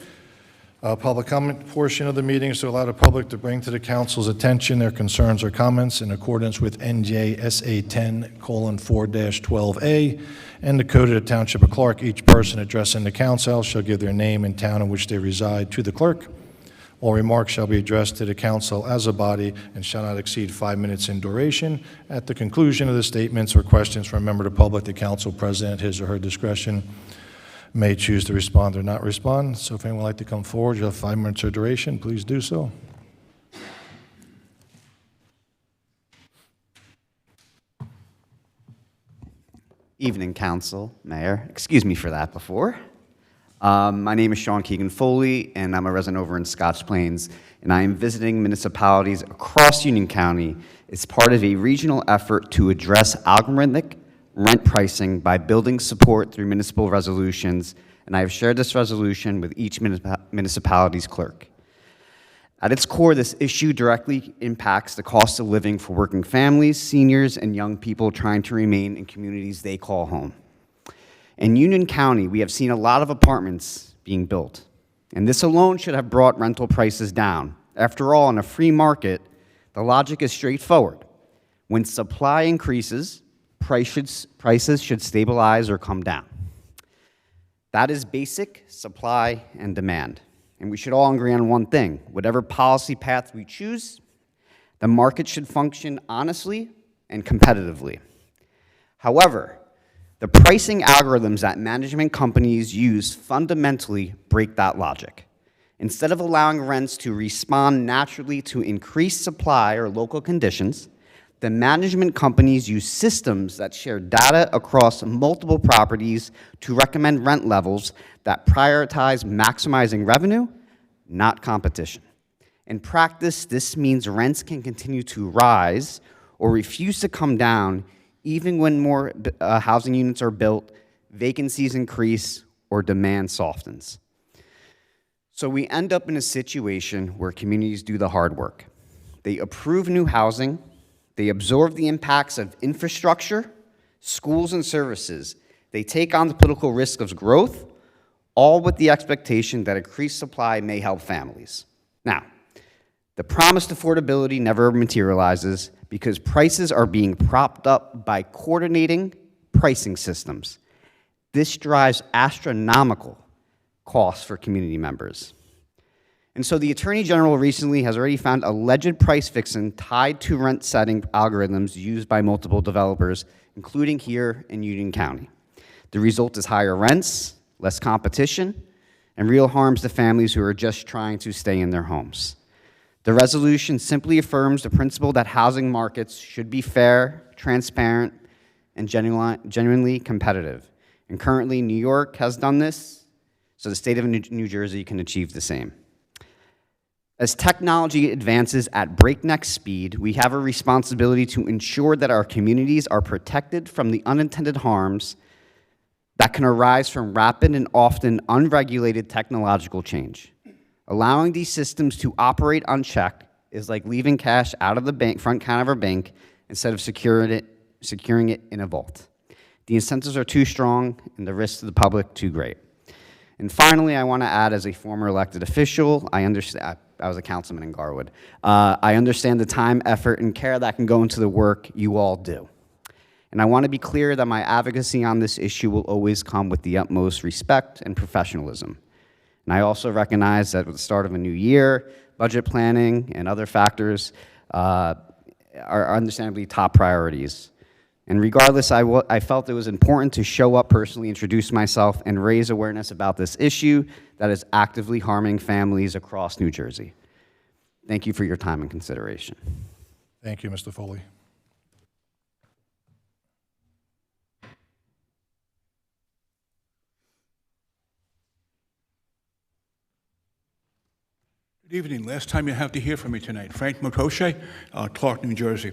Public comment portion of the meeting is to allow the public to bring to the council's attention their concerns or comments in accordance with NJSA 10:4-12A and the Code of the Township of Clark. Each person addressing the council shall give their name and town in which they reside to the clerk. All remarks shall be addressed to the council as a body and shall not exceed 5 minutes in duration. At the conclusion of the statements or questions from a member of the public, the council president, his or her discretion, may choose to respond or not respond. So if anyone would like to come forward, you have 5 minutes of duration, please do so. Evening, Council, Mayor. Excuse me for that before. My name is Sean Keegan Foley, and I'm a resident over in Scotch Plains, and I am visiting municipalities across Union County as part of a regional effort to address algorithmic rent pricing by building support through municipal resolutions, and I have shared this resolution with each municipality's clerk. At its core, this issue directly impacts the cost of living for working families, seniors, and young people trying to remain in communities they call home. In Union County, we have seen a lot of apartments being built, and this alone should have brought rental prices down. After all, in a free market, the logic is straightforward. When supply increases, prices should stabilize or come down. That is basic supply and demand. And we should all agree on one thing. Whatever policy path we choose, the market should function honestly and competitively. However, the pricing algorithms that management companies use fundamentally break that logic. Instead of allowing rents to respond naturally to increased supply or local conditions, the management companies use systems that share data across multiple properties to recommend rent levels that prioritize maximizing revenue, not competition. In practice, this means rents can continue to rise or refuse to come down even when more housing units are built, vacancies increase, or demand softens. So we end up in a situation where communities do the hard work. They approve new housing, they absorb the impacts of infrastructure, schools, and services. They take on the political risk of growth, all with the expectation that increased supply may help families. Now, the promised affordability never materializes because prices are being propped up by coordinating pricing systems. This drives astronomical costs for community members. And so the Attorney General recently has already found alleged price fixing tied to rent setting algorithms used by multiple developers, including here in Union County. The result is higher rents, less competition, and real harms to families who are just trying to stay in their homes. The resolution simply affirms the principle that housing markets should be fair, transparent, and genuinely competitive. And currently, New York has done this, so the state of New Jersey can achieve the same. As technology advances at breakneck speed, we have a responsibility to ensure that our communities are protected from the unintended harms that can arise from rapid and often unregulated technological change. Allowing these systems to operate unchecked is like leaving cash out of the front counter of a bank instead of securing it in a vault. The incentives are too strong and the risks to the public too great. And finally, I want to add, as a former elected official, I was a councilman in Garwood. I understand the time, effort, and care that can go into the work you all do. And I want to be clear that my advocacy on this issue will always come with the utmost respect and professionalism. And I also recognize that with the start of a new year, budget planning and other factors are understandably top priorities. And regardless, I felt it was important to show up personally, introduce myself, and raise awareness about this issue that is actively harming families across New Jersey. Thank you for your time and consideration. Thank you, Mr. Foley. Good evening. Last time you have to hear from me tonight. Frank Mokoshe, Clark, New Jersey.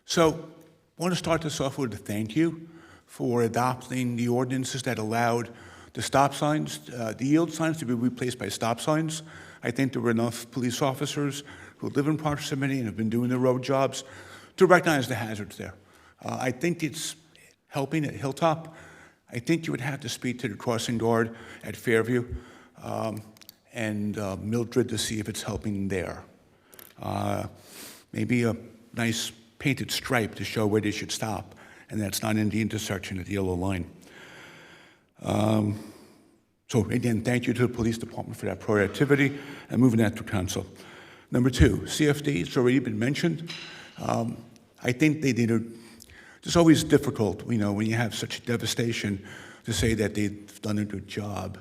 So I want to start this off with a thank you for adopting the ordinances that allowed the stop signs, the yield signs to be replaced by stop signs. I think there were enough police officers who live in proximity and have been doing the road jobs to recognize the hazards there. I think it's helping at Hilltop. I think you would have to speak to the crossing guard at Fairview and Mildred to see if it's helping there. Maybe a nice painted stripe to show where they should stop, and that's not in the intersection at the yellow line. So again, thank you to the police department for that proactivity and moving that to council. Number two, CFD, it's already been mentioned. I think they did it's always difficult, you know, when you have such devastation to say that they've done a good job.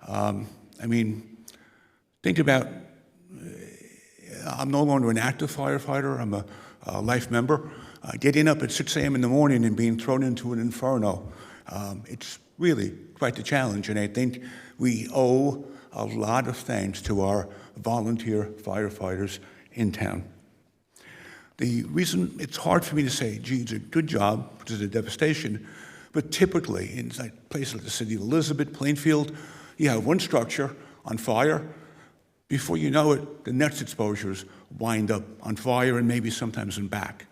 I mean, think about, I'm no longer an active firefighter, I'm a life member. Getting up at 6 a.m. in the morning and being thrown into an inferno, it's really quite the challenge, and I think we owe a lot of thanks to our volunteer firefighters in town. The reason it's hard for me to say, gee, it's a good job, which is a devastation, but typically in places like the city of Elizabeth, Plainfield, you have one structure on fire. Before you know it, the next exposures wind up on fire and maybe sometimes in back.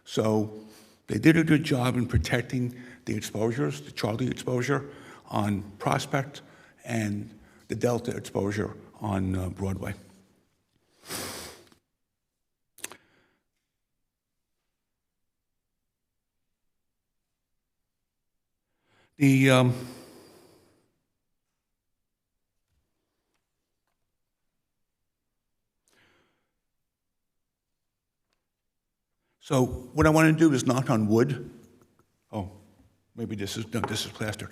So they did a good job in protecting the exposures, the Charlie exposure on Prospect and the Delta exposure on Broadway. So what I want to do is knock on wood. Oh, maybe this is plastic.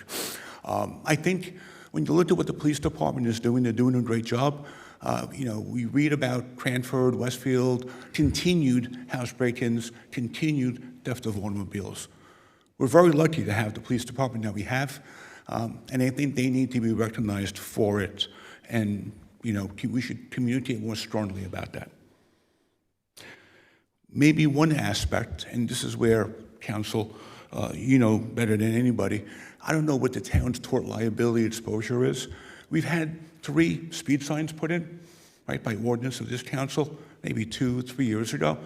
I think when you look at what the police department is doing, they're doing a great job. You know, we read about Cranford, Westfield, continued house break-ins, continued theft of automobiles. We're very lucky to have the police department that we have, and I think they need to be recognized for it. And, you know, we should communicate more strongly about that. Maybe one aspect, and this is where council, you know better than anybody, I don't know what the town's tort liability exposure is. We've had 3 speed signs put in, right, by ordinance of this council, maybe 2 or 3 years ago.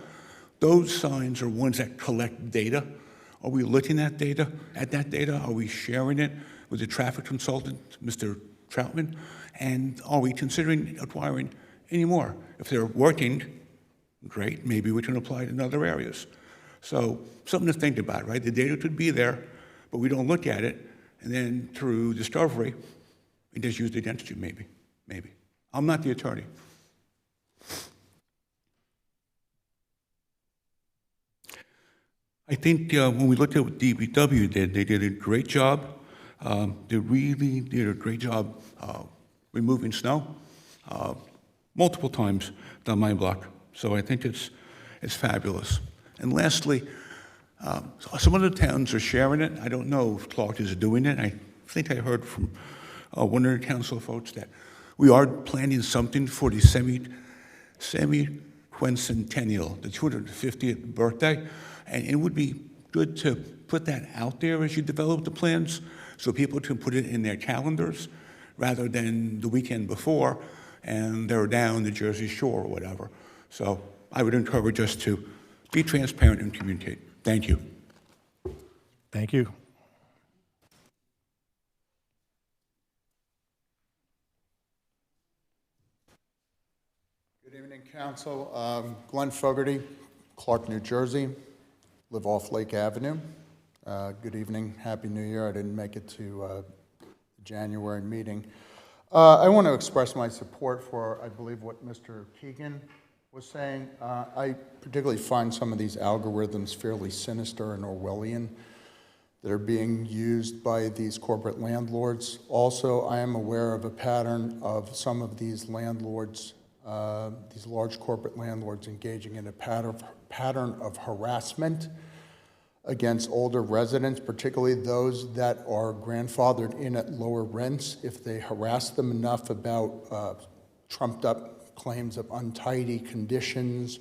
Those signs are ones that collect data. Are we looking at that data? Are we sharing it with the traffic consultant, Mr. Troutman? And are we considering acquiring any more? If they're working, great, maybe we can apply it in other areas. So something to think about, right? The data could be there, but we don't look at it, and then through discovery, it is used against you, maybe. I'm not the attorney. I think when we looked at what DPW did, they did a great job. They really did a great job removing snow multiple times down my block. So I think it's fabulous. And lastly, So some other towns are sharing it. I don't know if Clark is doing it. I think I heard from one of the council folks that we are planning something for the semi-quincentennial, the 250th birthday, and it would be good to put that out there as you develop the plans so people can put it in their calendars rather than the weekend before and they're down the Jersey Shore or whatever. So I would encourage us to be transparent and communicate. Thank you. Thank you. Good evening, Council. Glenn Fogarty, Clark, New Jersey. Live off Lake Avenue. Good evening. Happy New Year. I didn't make it to the January meeting. I want to express my support for, I believe, what Mr. Keegan was saying. I particularly find some of these algorithms fairly sinister and Orwellian that are being used by these corporate landlords. Also, I am aware of a pattern of some of these landlords, these large corporate landlords engaging in a pattern of harassment against older residents, particularly those that are grandfathered in at lower rents. If they harass them enough about trumped up claims of untidy conditions,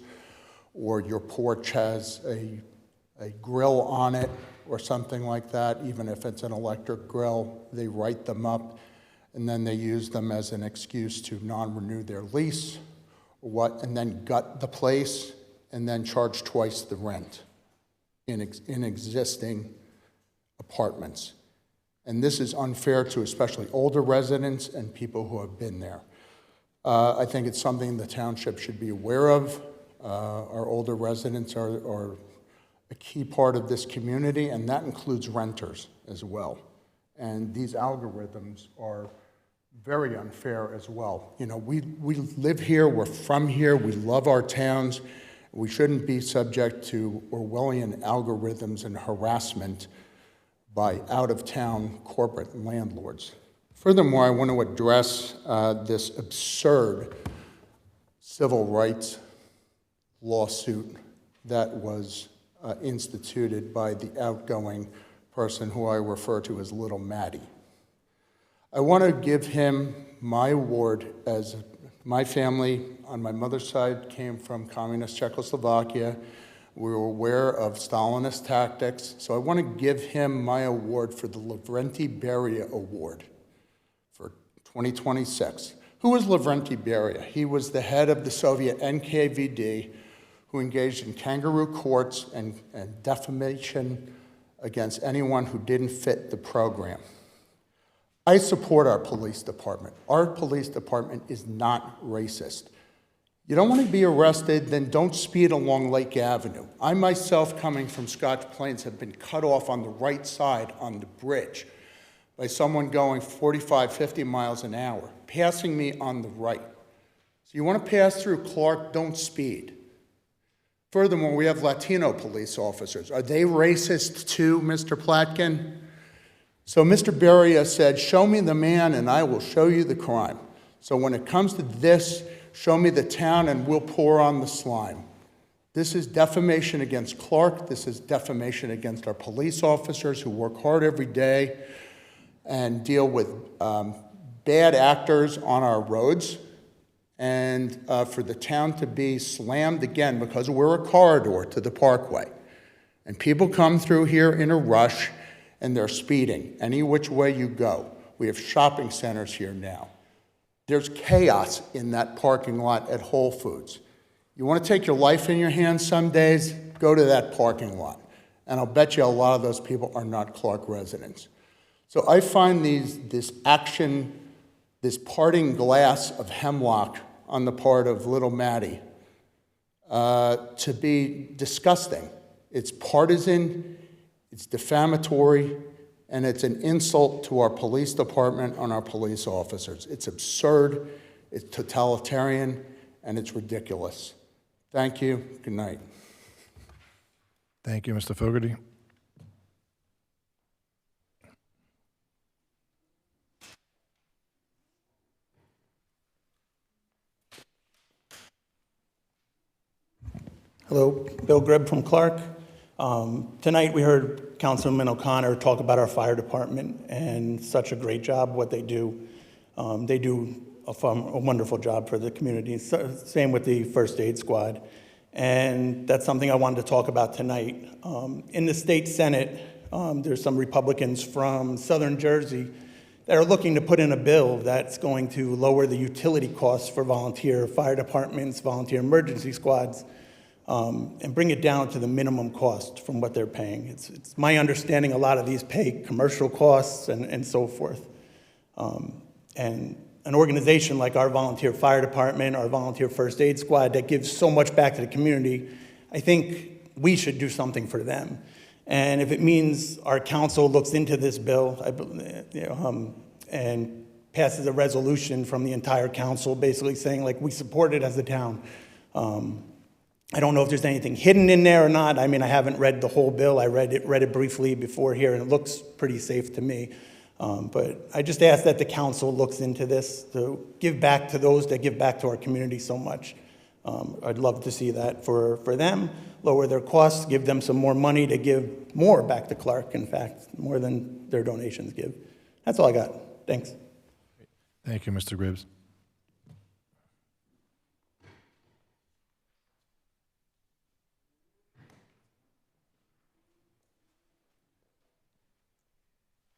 or your porch has a grill on it or something like that, even if it's an electric grill, they write them up and then they use them as an excuse to non-renew their lease, and then gut the place and then charge twice the rent in existing apartments. And this is unfair to especially older residents and people who have been there. I think it's something the township should be aware of. Our older residents are a key part of this community, and that includes renters as well. And these algorithms are very unfair as well. You know, we live here, we're from here, we love our towns. We shouldn't be subject to Orwellian algorithms and harassment by out-of-town corporate landlords. Furthermore, I want to address this absurd civil rights lawsuit that was instituted by the outgoing person who I refer to as Little Matty. I want to give him my award. As my family on my mother's side came from communist Czechoslovakia. We were aware of Stalinist tactics, so I want to give him my award for the Lavrentiy Beria Award for 2026. Who was Lavrentiy Beria? He was the head of the Soviet NKVD who engaged in kangaroo courts and defamation against anyone who didn't fit the program. I support our police department. Our police department is not racist. You don't want to be arrested, then don't speed along Lake Avenue. I myself, coming from Scotch Plains, have been cut off on the right side on the bridge by someone going 45, 50 miles an hour, passing me on the right. So you want to pass through Clark, don't speed. Furthermore, we have Latino police officers. Are they racist too, Mr. Platkin? So Mr. Beria said, show me the man and I will show you the crime. So when it comes to this, show me the town and we'll pour on the slime. This is defamation against Clark. This is defamation against our police officers who work hard every day and deal with bad actors on our roads. And for the town to be slammed again because we're a corridor to the Parkway. And people come through here in a rush and they're speeding any which way you go. We have shopping centers here now. There's chaos in that parking lot at Whole Foods. You want to take your life in your hands some days, go to that parking lot. And I'll bet you a lot of those people are not Clark residents. So I find this action, this parting glass of hemlock on the part of Little Matty to be disgusting. It's partisan, it's defamatory, and it's an insult to our police department and our police officers. It's absurd, it's totalitarian, and it's ridiculous. Thank you. Good night. Thank you, Mr. Fogarty. Hello, Bill Grebb from Clark. Tonight, we heard Councilman O'Connor talk about our fire department and such a great job what they do. They do a wonderful job for the community. Same with the first aid squad. And that's something I wanted to talk about tonight. In the state Senate, there's some Republicans from Southern Jersey that are looking to put in a bill that's going to lower the utility costs for volunteer fire departments, volunteer emergency squads, and bring it down to the minimum cost from what they're paying. It's my understanding a lot of these pay commercial costs and so forth. And an organization like our volunteer fire department, our volunteer first aid squad that gives so much back to the community, I think we should do something for them. And if it means our council looks into this bill, and passes a resolution from the entire council basically saying like we support it as a town. I don't know if there's anything hidden in there or not. I mean, I haven't read the whole bill. I read it briefly before here, and it looks pretty safe to me. But I just ask that the council looks into this to give back to those that give back to our community so much. I'd love to see that for them, lower their costs, give them some more money to give more back to Clark, in fact, more than their donations give. That's all I got. Thanks. Thank you, Mr. Gribbs.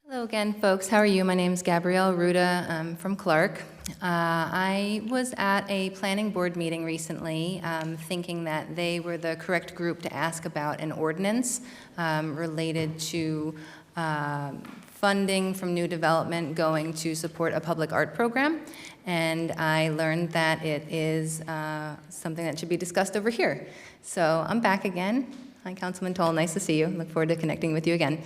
Hello again, folks. How are you? My name is Gabrielle Ruda. I'm from Clark. I was at a planning board meeting recently thinking that they were the correct group to ask about an ordinance related to funding from new development going to support a public art program. And I learned that it is something that should be discussed over here. So I'm back again. Hi, Councilman Toll. Nice to see you. Look forward to connecting with you again.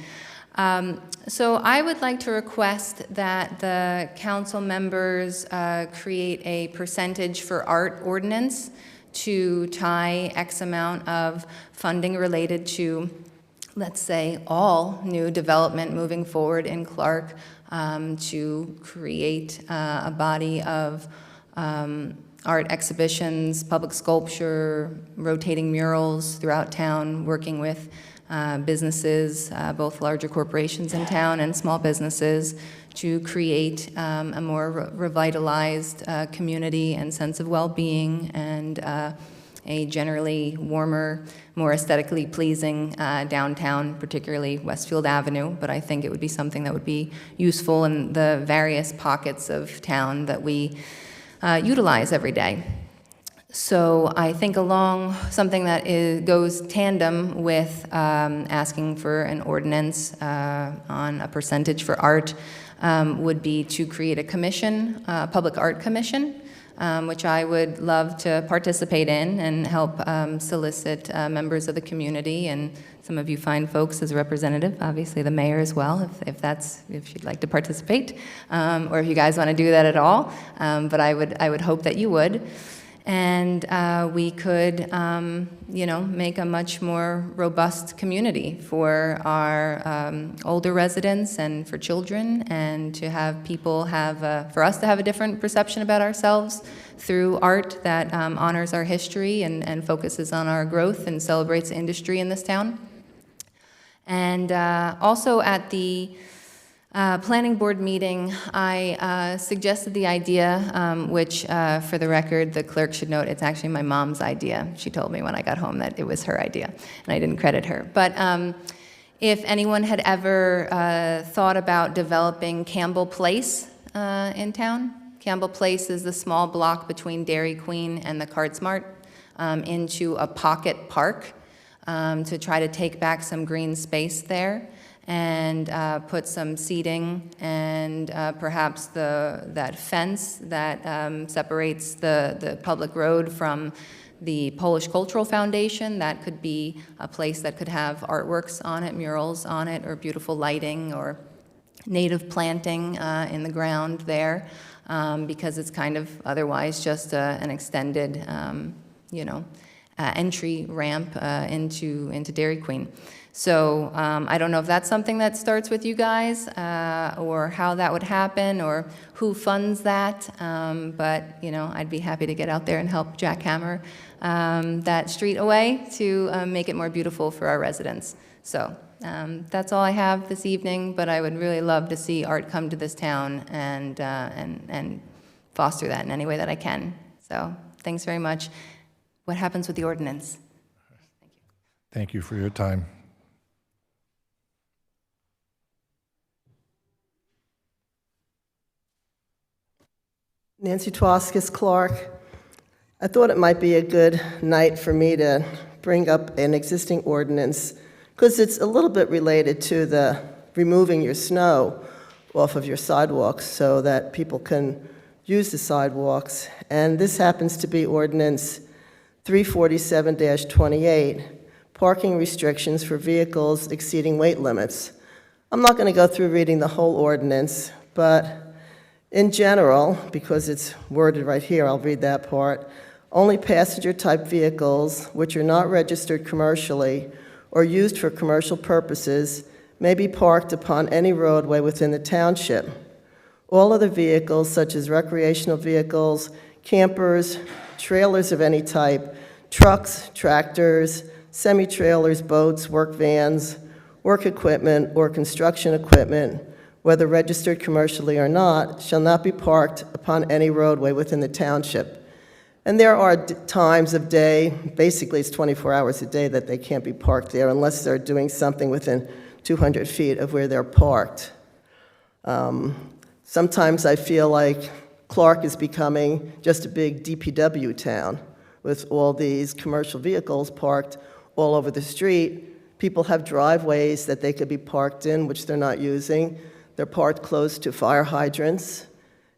So I would like to request that the council members create a percentage for art ordinance to tie X amount of funding related to, let's say, all new development moving forward in Clark to create a body of art exhibitions, public sculpture, rotating murals throughout town, working with businesses, both larger corporations in town and small businesses, to create a more revitalized community and sense of well-being and a generally warmer, more aesthetically pleasing downtown, particularly Westfield Avenue. But I think it would be something that would be useful in the various pockets of town that we utilize every day. So I think along something that goes tandem with asking for an ordinance on a percentage for art would be to create a commission, a public art commission, which I would love to participate in and help solicit members of the community and some of you fine folks as a representative, obviously the mayor as well, if she'd like to participate, or if you guys want to do that at all. But I would hope that you would. And we could, make a much more robust community for our older residents and for children, and to have people for us to have a different perception about ourselves through art that honors our history and focuses on our growth and celebrates industry in this town. And also at the planning board meeting, I suggested the idea, which, for the record, the clerk should note, it's actually my mom's idea. She told me when I got home that it was her idea, and I didn't credit her. But if anyone had ever thought about developing Campbell Place in town, Campbell Place is the small block between Dairy Queen and the Cardsmart into a pocket park to try to take back some green space there, and put some seating and perhaps that fence that separates the public road from the Polish Cultural Foundation. That could be a place that could have artworks on it, murals on it, or beautiful lighting, or native planting in the ground there, because it's kind of otherwise just an extended, entry ramp into Dairy Queen. So I don't know if that's something that starts with you guys, or how that would happen, or who funds that. But I'd be happy to get out there and help jackhammer that street away to make it more beautiful for our residents. So that's all I have this evening. But I would really love to see art come to this town and foster that in any way that I can. So thanks very much. What happens with the ordinance? Thank you for your time. Nancy Twaskis, Clark. I thought it might be a good night for me to bring up an existing ordinance because it's a little bit related to the removing your snow off of your sidewalks so that people can use the sidewalks. And this happens to be ordinance 347-28, parking restrictions for vehicles exceeding weight limits. I'm not going to go through reading the whole ordinance, but in general, because it's worded right here, I'll read that part. Only passenger-type vehicles which are not registered commercially or used for commercial purposes may be parked upon any roadway within the township. All other vehicles, such as recreational vehicles, campers, trailers of any type, trucks, tractors, semi-trailers, boats, work vans, work equipment, or construction equipment, whether registered commercially or not, shall not be parked upon any roadway within the township. And there are times of day, basically it's 24 hours a day, that they can't be parked there unless they're doing something within 200 feet of where they're parked. Sometimes I feel like Clark is becoming just a big DPW town with all these commercial vehicles parked all over the street. People have driveways that they could be parked in, which they're not using. They're parked close to fire hydrants,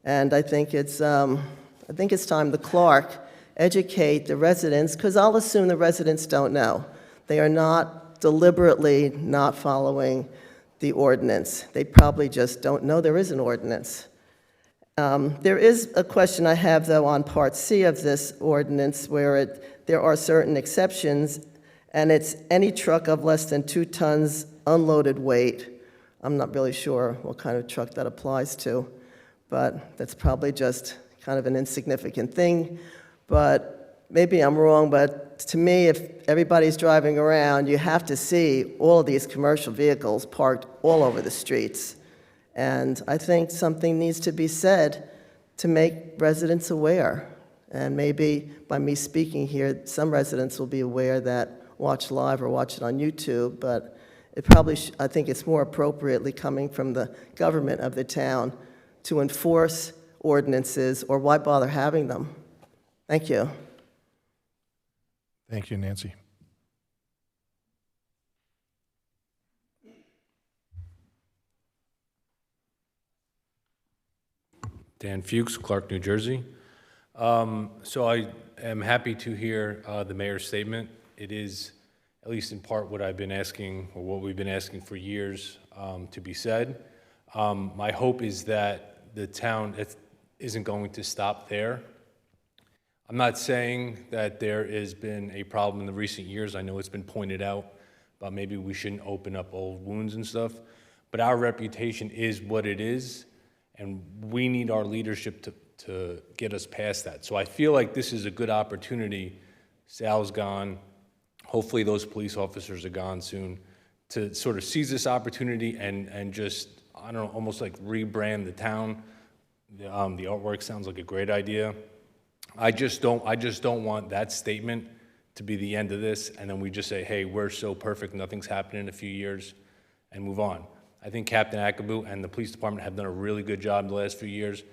and I think it's time the Clark educate the residents, because I'll assume the residents don't know. They are not deliberately not following the ordinance. They probably just don't know there is an ordinance. There is a question I have, though, on Part C of this ordinance where there are certain exceptions, and it's any truck of less than 2 tons unloaded weight. I'm not really sure what kind of truck that applies to, but that's probably just kind of an insignificant thing. But maybe I'm wrong, but to me, if everybody's driving around, you have to see all of these commercial vehicles parked all over the streets. And I think something needs to be said to make residents aware. And maybe by me speaking here, some residents will be aware that watch live or watch it on YouTube, but it probably, I think it's more appropriately coming from the government of the town to enforce ordinances, or why bother having them? Thank you. Thank you, Nancy. Dan Fuchs, Clark, New Jersey. So I am happy to hear the mayor's statement. It is, at least in part, what I've been asking, or what we've been asking for years to be said. My hope is that the town isn't going to stop there. I'm not saying that there has been a problem in the recent years. I know it's been pointed out, but maybe we shouldn't open up old wounds and stuff. But our reputation is what it is, and we need our leadership to get us past that. So I feel like this is a good opportunity. Sal's gone. Hopefully those police officers are gone soon, to sort of seize this opportunity and just, I don't know, almost like rebrand the town. The artwork sounds like a great idea. I just don't want that statement to be the end of this, and then we just say, hey, we're so perfect, nothing's happened in a few years, and move on. I think Captain Akabu and the police department have done a really good job the last few years,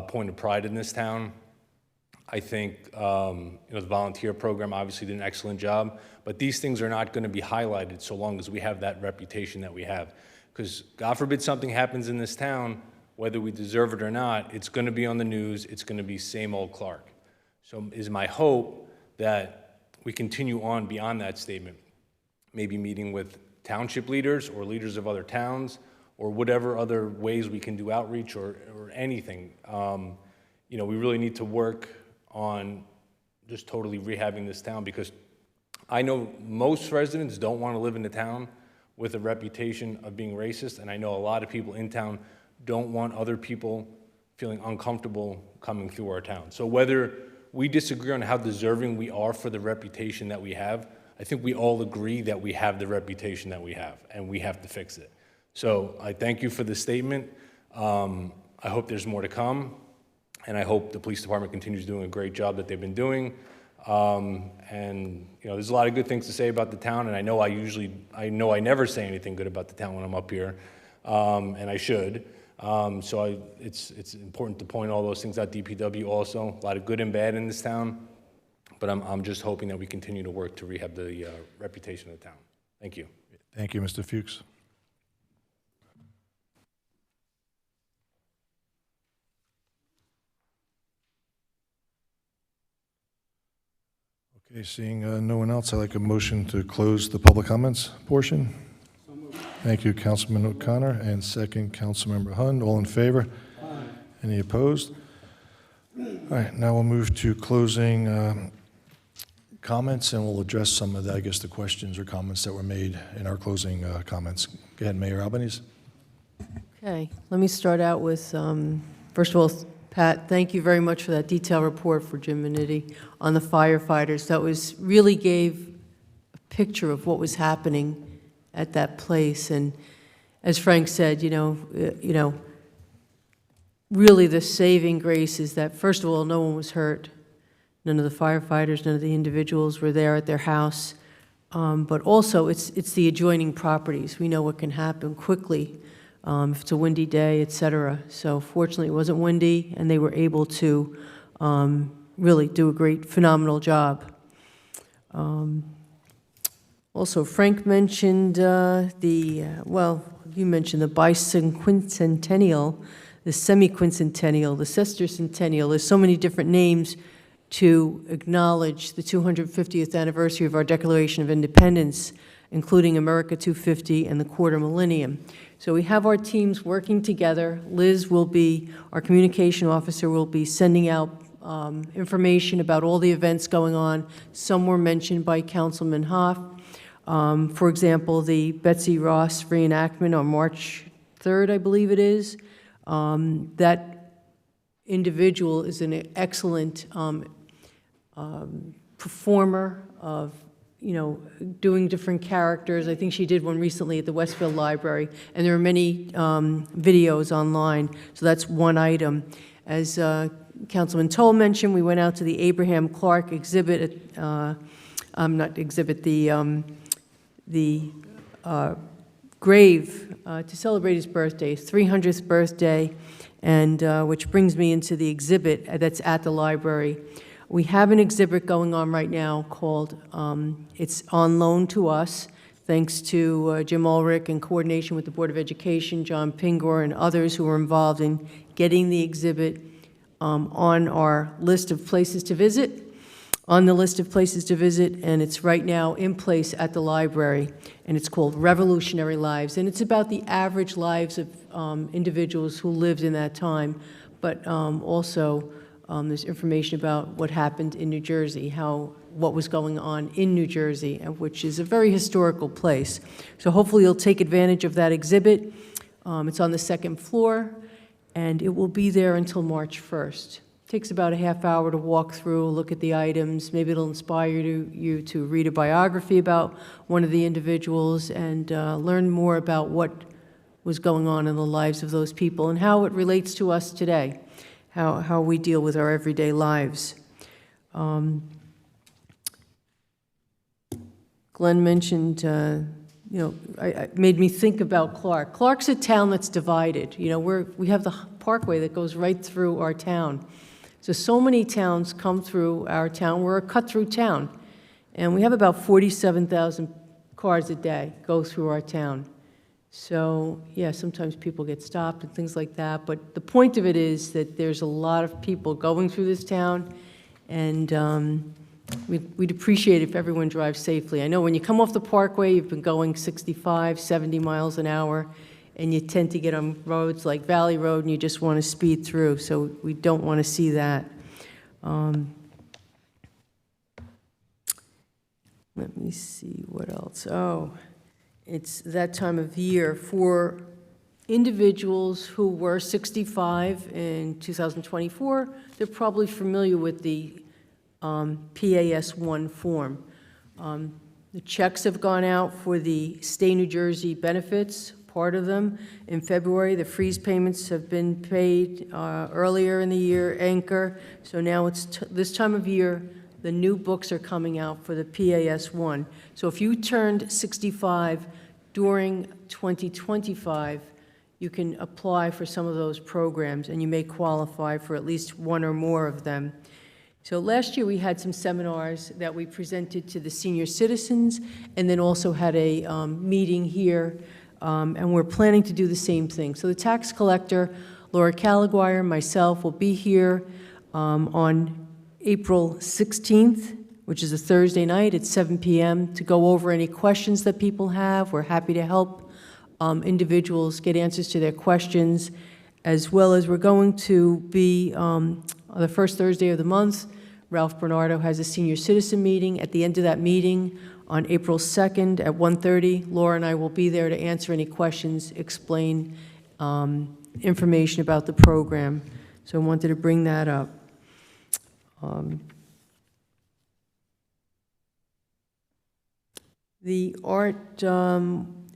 point of pride in this town. I think the volunteer program obviously did an excellent job, but these things are not going to be highlighted so long as we have that reputation that we have. Because God forbid something happens in this town, whether we deserve it or not, it's going to be on the news, it's going to be same old Clark. So is my hope that we continue on beyond that statement, maybe meeting with township leaders or leaders of other towns, or whatever other ways we can do outreach or anything. We really need to work on just totally rehabbing this town, because I know most residents don't want to live in the town with a reputation of being racist, and I know a lot of people in town don't want other people feeling uncomfortable coming through our town. So whether we disagree on how deserving we are for the reputation that we have, I think we all agree that we have the reputation that we have, and we have to fix it. So I thank you for the statement. I hope there's more to come, and I hope the police department continues doing a great job that they've been doing. And you know, there's a lot of good things to say about the town, and I know I never say anything good about the town when I'm up here, and I should. So it's important to point all those things out. DPW also, a lot of good and bad in this town, but I'm just hoping that we continue to work to rehab the reputation of the town. Thank you. Thank you, Mr. Fuchs. Okay, seeing no one else, I'd like a motion to close the public comments portion. Thank you, Councilman O'Connor, and second, Councilmember Hund. All in favor? Aye. Any opposed? All right, now we'll move to closing comments, and we'll address some of the, I guess, the questions or comments that were made in our closing comments. Go ahead, Mayor Albanese. Okay, let me start out with, first of all, Pat, thank you very much for that detailed report for Jim Minetti on the firefighters. That really gave a picture of what was happening at that place. And as Frank said, really the saving grace is that, first of all, no one was hurt. None of the firefighters, none of the individuals were there at their house. But also, it's the adjoining properties. We know what can happen quickly if it's a windy day, et cetera. So fortunately, it wasn't windy, and they were able to really do a great, phenomenal job. Also, Frank mentioned you mentioned the bicentennial, the semi-quincentennial, the sesquicentennial. There's so many different names to acknowledge the 250th anniversary of our Declaration of Independence, including America 250 and the quarter millennium. So we have our teams working together. Liz will be, our communication officer, will be sending out information about all the events going on. Some were mentioned by Councilman Hoff. For example, the Betsy Ross reenactment on March 3rd, I believe it is. That individual is an excellent performer of, doing different characters. I think she did one recently at the Westfield Library, and there are many videos online, so that's one item. As Councilman Toll mentioned, we went out to the Abraham Clark exhibit, the grave to celebrate his birthday, his 300th birthday, and which brings me into the exhibit that's at the library. We have an exhibit going on right now called, it's on loan to us, thanks to Jim Ulrich in coordination with the Board of Education, John Pingor, and others who were involved in getting the exhibit on our list of places to visit, and it's right now in place at the library, and it's called Revolutionary Lives, and it's about the average lives of individuals who lived in that time, but also there's information about what happened in New Jersey, what was going on in New Jersey, which is a very historical place. So hopefully you'll take advantage of that exhibit. It's on the second floor, and it will be there until March 1st. It takes about a half hour to walk through, look at the items. Maybe it'll inspire you to read a biography about one of the individuals and learn more about what was going on in the lives of those people and how it relates to us today, how we deal with our everyday lives. Glenn mentioned, it made me think about Clark. Clark's a town that's divided. We have the parkway that goes right through our town. So many towns come through our town. We're a cut-through town, and we have about 47,000 cars a day go through our town. So, yeah, sometimes people get stopped and things like that, but the point of it is that there's a lot of people going through this town, and we'd appreciate it if everyone drives safely. I know when you come off the parkway, you've been going 65, 70 miles an hour, and you tend to get on roads like Valley Road, and you just want to speed through, so we don't want to see that. Let me see what else. Oh, it's that time of year for individuals who were 65 in 2024. They're probably familiar with the PAS-1 form. The checks have gone out for the Stay New Jersey benefits, part of them. In February, the freeze payments have been paid earlier in the year, Anchor. So now it's this time of year, the new books are coming out for the PAS-1. So if you turned 65 during 2025, you can apply for some of those programs, and you may qualify for at least one or more of them. So last year, we had some seminars that we presented to the senior citizens, and then also had a meeting here, and we're planning to do the same thing. So the tax collector, Laura Calliguire, myself, will be here on April 16th, which is a Thursday night at 7 p.m., to go over any questions that people have. We're happy to help individuals get answers to their questions, as well as we're going to be, on the first Thursday of the month, Ralph Bernardo has a senior citizen meeting. At the end of that meeting, on April 2nd at 1:30, Laura and I will be there to answer any questions, explain information about the program. So I wanted to bring that up. The art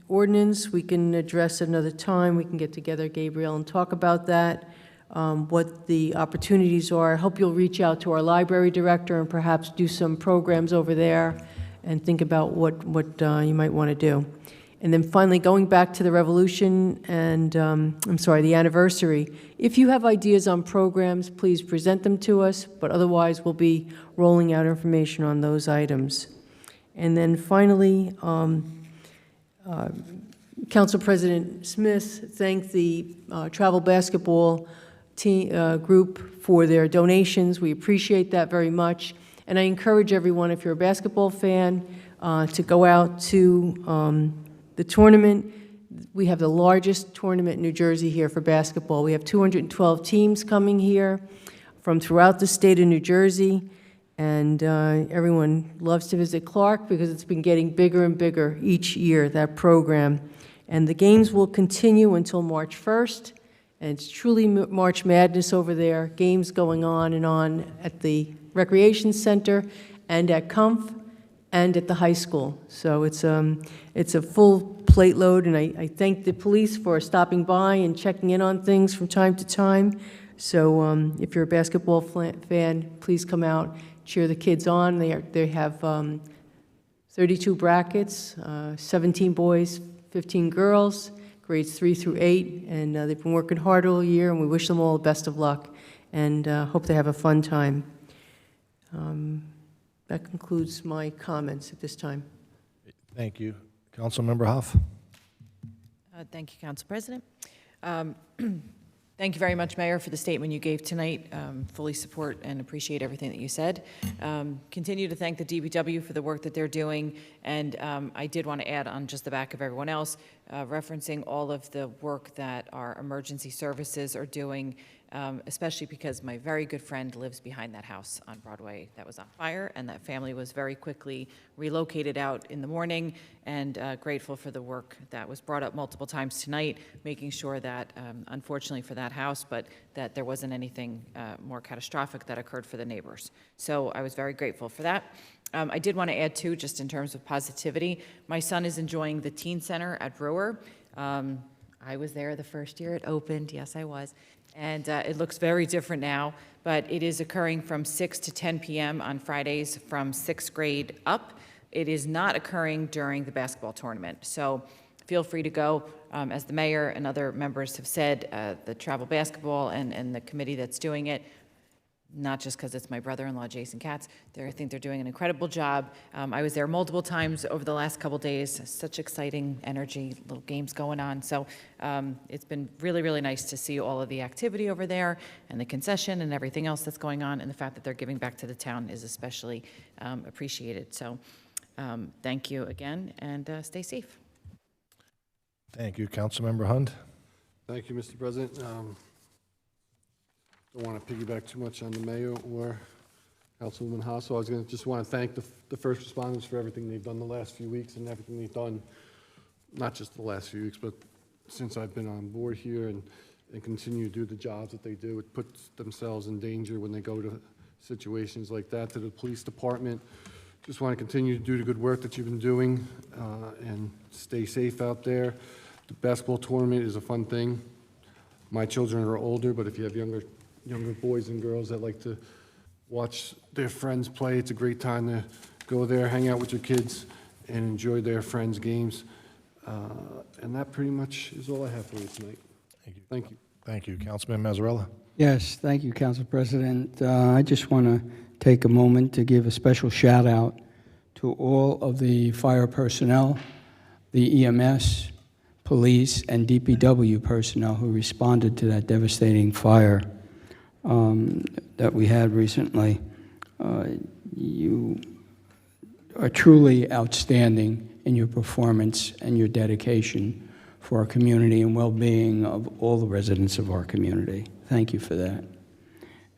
ordinance, we can address another time. We can get together, Gabriel, and talk about that, what the opportunities are. I hope you'll reach out to our library director and perhaps do some programs over there and think about what you might want to do. And then finally, going back to the revolution and, the anniversary, if you have ideas on programs, please present them to us, but otherwise we'll be rolling out information on those items. And then finally, Council President Smith thanked the travel basketball team, group for their donations. We appreciate that very much. And I encourage everyone, if you're a basketball fan, to go out to the tournament. We have the largest tournament in New Jersey here for basketball. We have 212 teams coming here from throughout the state of New Jersey. And everyone loves to visit Clark because it's been getting bigger and bigger each year, that program. And the games will continue until March 1st. And it's truly March Madness over there. Games going on at the Recreation Center and at Comf and at the high school. So it's a full plate load, and I thank the police for stopping by and checking in on things from time to time. So if you're a basketball fan, please come out, cheer the kids on. They have 32 brackets, 17 boys, 15 girls, grades 3 through 8, and they've been working hard all year, and we wish them all the best of luck, and hope they have a fun time. That concludes my comments at this time. Thank you. Councilmember Hoff. Thank you, Council President. Thank you very much, Mayor, for the statement you gave tonight. Fully support and appreciate everything that you said. Continue to thank the DPW for the work that they're doing. And I did want to add on just the back of everyone else, referencing all of the work that our emergency services are doing, especially because my very good friend lives behind that house on Broadway that was on fire, and that family was very quickly relocated out in the morning, and grateful for the work that was brought up multiple times tonight, making sure that, unfortunately for that house, but that there wasn't anything more catastrophic that occurred for the neighbors. So I was very grateful for that. I did want to add, too, just in terms of positivity, my son is enjoying the teen center at Brewer. I was there the first year it opened. Yes, I was. And it looks very different now, but it is occurring from 6 to 10 p.m. on Fridays from 6th grade up. It is not occurring during the basketball tournament. So feel free to go. As the mayor and other members have said, the travel basketball and the committee that's doing it, not just because it's my brother-in-law, Jason Katz. I think they're doing an incredible job. I was there multiple times over the last couple days. Such exciting energy, little games going on. So it's been really, really nice to see all of the activity over there and the concession and everything else that's going on. And the fact that they're giving back to the town is especially appreciated. So thank you again, and stay safe. Thank you. Councilmember Hund. Thank you, Mr. President. Don't want to piggyback too much on the mayor or Councilwoman Hassel. I was going to just want to thank the first responders for everything they've done the last few weeks and everything they've done, not just the last few weeks, but since I've been on board here and continue to do the jobs that they do. It puts themselves in danger when they go to situations like that. To the police department, just want to continue to do the good work that you've been doing and stay safe out there. The basketball tournament is a fun thing. My children are older, but if you have younger boys and girls that like to watch their friends play, it's a great time to go there, hang out with your kids, and enjoy their friends' games. And that pretty much is all I have for you tonight. Thank you. Thank you. Councilman Mazzarella. Yes, thank you, Council President. I just want to take a moment to give a special shout out to all of the fire personnel, the EMS, police, and DPW personnel who responded to that devastating fire that we had recently. You are truly outstanding in your performance and your dedication for our community and well-being of all the residents of our community. Thank you for that.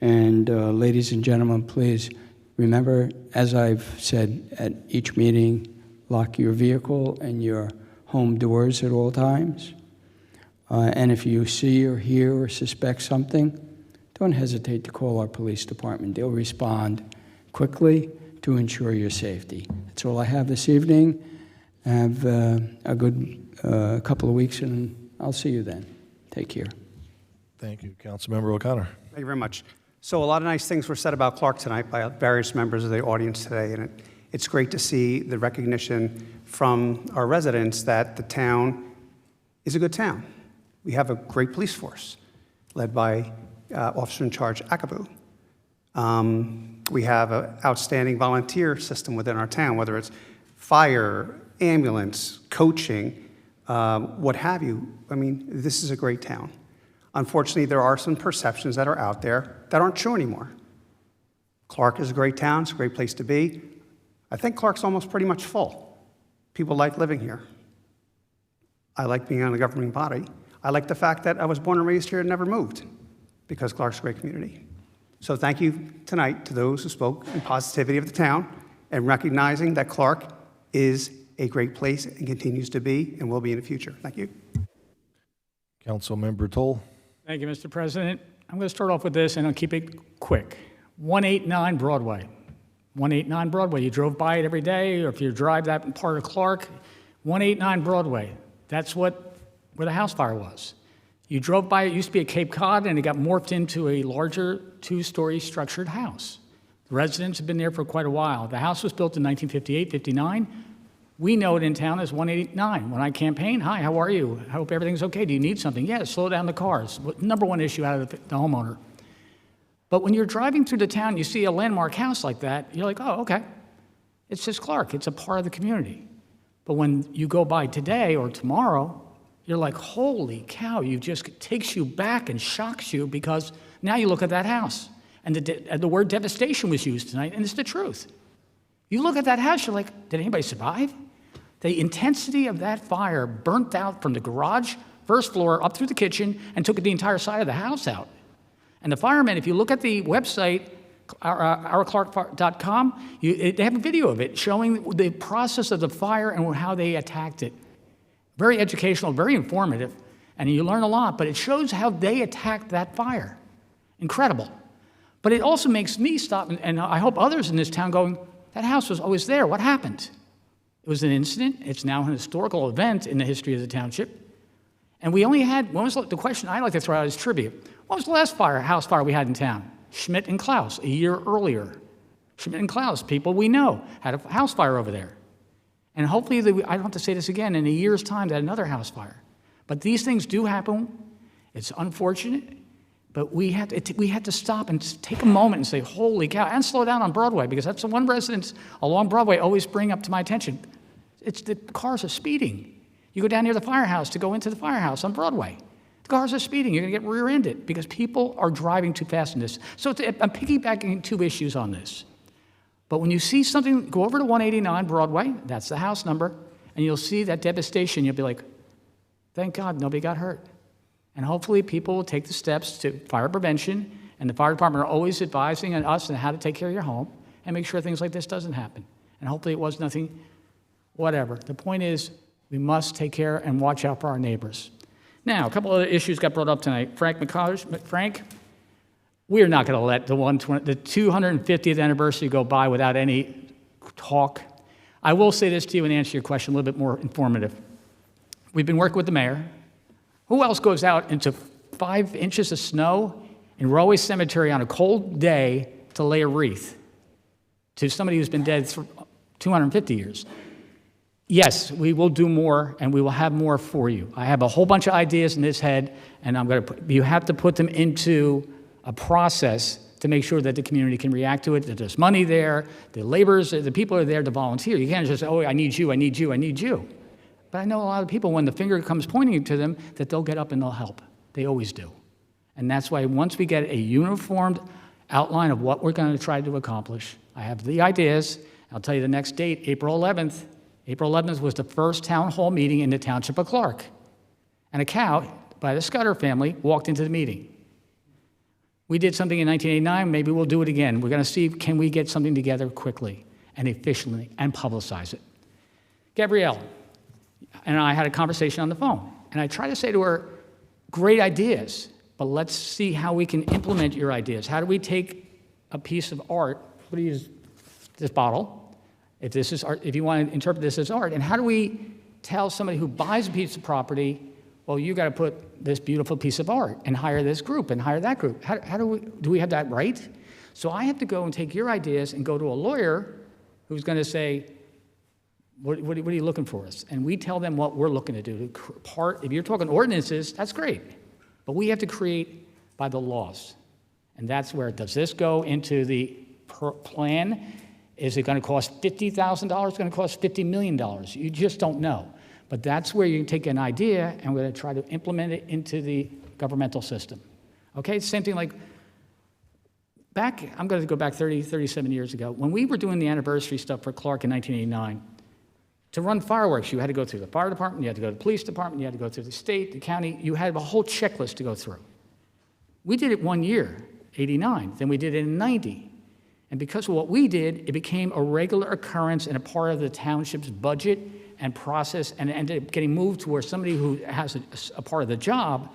And ladies and gentlemen, please remember, as I've said at each meeting, lock your vehicle and your home doors at all times. And if you see or hear or suspect something, don't hesitate to call our police department. They'll respond quickly to ensure your safety. That's all I have this evening. Have a good couple of weeks, and I'll see you then. Take care. Thank you. Councilmember O'Connor. Thank you very much. So a lot of nice things were said about Clark tonight by various members of the audience today, and it's great to see the recognition from our residents that the town is a good town. We have a great police force led by Officer in Charge Akabu. We have an outstanding volunteer system within our town, whether it's fire, ambulance, coaching, what have you. I mean, this is a great town. Unfortunately, there are some perceptions that are out there that aren't true anymore. Clark is a great town. It's a great place to be. I think Clark's almost pretty much full. People like living here. I like being on a governing body. I like the fact that I was born and raised here and never moved, because Clark's a great community. So thank you tonight to those who spoke in positivity of the town and recognizing that Clark is a great place and continues to be and will be in the future. Thank you. Councilmember Toll. Thank you, Mr. President. I'm going to start off with this, and I'll keep it quick. 189 Broadway. 189 Broadway. You drove by it every day, or if you drive that part of Clark, 189 Broadway. That's where the house fire was. You drove by, it used to be a Cape Cod, and it got morphed into a larger two-story structured house. The residents have been there for quite a while. The house was built in 1958, 59. We know it in town as 189. When I campaign, hi, how are you? I hope everything's okay. Do you need something? Yeah, slow down the cars. Number one issue out of the homeowner. But when you're driving through the town, you see a landmark house like that, you're like, oh, okay. It's just Clark. It's a part of the community. But when you go by today or tomorrow, you're like, holy cow, it takes you back and shocks you, because now you look at that house. And the word devastation was used tonight, and it's the truth. You look at that house, you're like, did anybody survive? The intensity of that fire burnt out from the garage, first floor, up through the kitchen, and took the entire side of the house out. And the firemen, if you look at the website, ourclark.com, they have a video of it showing the process of the fire and how they attacked it. Very educational, very informative, and you learn a lot, but it shows how they attacked that fire. Incredible. But it also makes me stop, and I hope others in this town going, that house was always there. What happened? It was an incident. It's now an historical event in the history of the township. And we only had, the question I like to throw out is trivia. What was the last house fire we had in town? Schmidt and Klaus, a year earlier. Schmidt and Klaus, people we know, had a house fire over there. And hopefully, I don't have to say this again, in a year's time, they had another house fire. But these things do happen. It's unfortunate. But we had to stop and take a moment and say, holy cow, and slow down on Broadway, because that's the one residents along Broadway always bring up to my attention. It's the cars are speeding. You go down near the firehouse to go into the firehouse on Broadway. The cars are speeding. You're going to get rear-ended because people are driving too fast in this. So I'm piggybacking two issues on this. But when you see something, go over to 189 Broadway, that's the house number, and you'll see that devastation. You'll be like, thank God nobody got hurt. And hopefully people will take the steps to fire prevention And the fire department are always advising us on how to take care of your home and make sure things like this doesn't happen. And hopefully it was nothing, whatever. The point is, we must take care and watch out for our neighbors. Now, a couple other issues got brought up tonight. Frank, we are not going to let the 250th anniversary go by without any talk. I will say this to you and answer your question a little bit more informative. We've been working with the mayor. Who else goes out into 5 inches of snow in Rollway Cemetery on a cold day to lay a wreath to somebody who's been dead for 250 years? Yes, we will do more, and we will have more for you. I have a whole bunch of ideas in this head, and you have to put them into a process to make sure that the community can react to it, that there's money there, the laborers, the people are there to volunteer. You can't just say, oh, I need you, I need you, I need you. But I know a lot of people, when the finger comes pointing to them, that they'll get up and they'll help. They always do. And that's why once we get a uniformed outline of what we're going to try to accomplish, I have the ideas. I'll tell you the next date, April 11th. April 11th was the first town hall meeting in the township of Clark. And a cow by the Scudder family walked into the meeting. We did something in 1989, maybe we'll do it again. We're going to see, can we get something together quickly and efficiently and publicize it? Gabrielle and I had a conversation on the phone, and I tried to say to her, great ideas, but let's see how we can implement your ideas. How do we take a piece of art, what do you use, this bottle, if this is art, if you want to interpret this as art, and how do we tell somebody who buys a piece of property, well, you got to put this beautiful piece of art and hire this group and hire that group. How do we have that right? So I have to go and take your ideas and go to a lawyer who's going to say, what are you looking for us? And we tell them what we're looking to do. If you're talking ordinances, that's great. But we have to create by the laws. And that's where, does this go into the plan? Is it going to cost $50,000? It's going to cost $50 million. You just don't know. But that's where you can take an idea and we're going to try to implement it into the governmental system. Okay, same thing like I'm going to go back 37 years ago. When we were doing the anniversary stuff for Clark in 1989, to run fireworks, you had to go through the fire department, you had to go to the police department, you had to go through the state, the county. You had a whole checklist to go through. We did it one year, 89, then we did it in 90. And because of what we did, it became a regular occurrence and a part of the township's budget and process, and it ended up getting moved to where somebody who has a part of the job,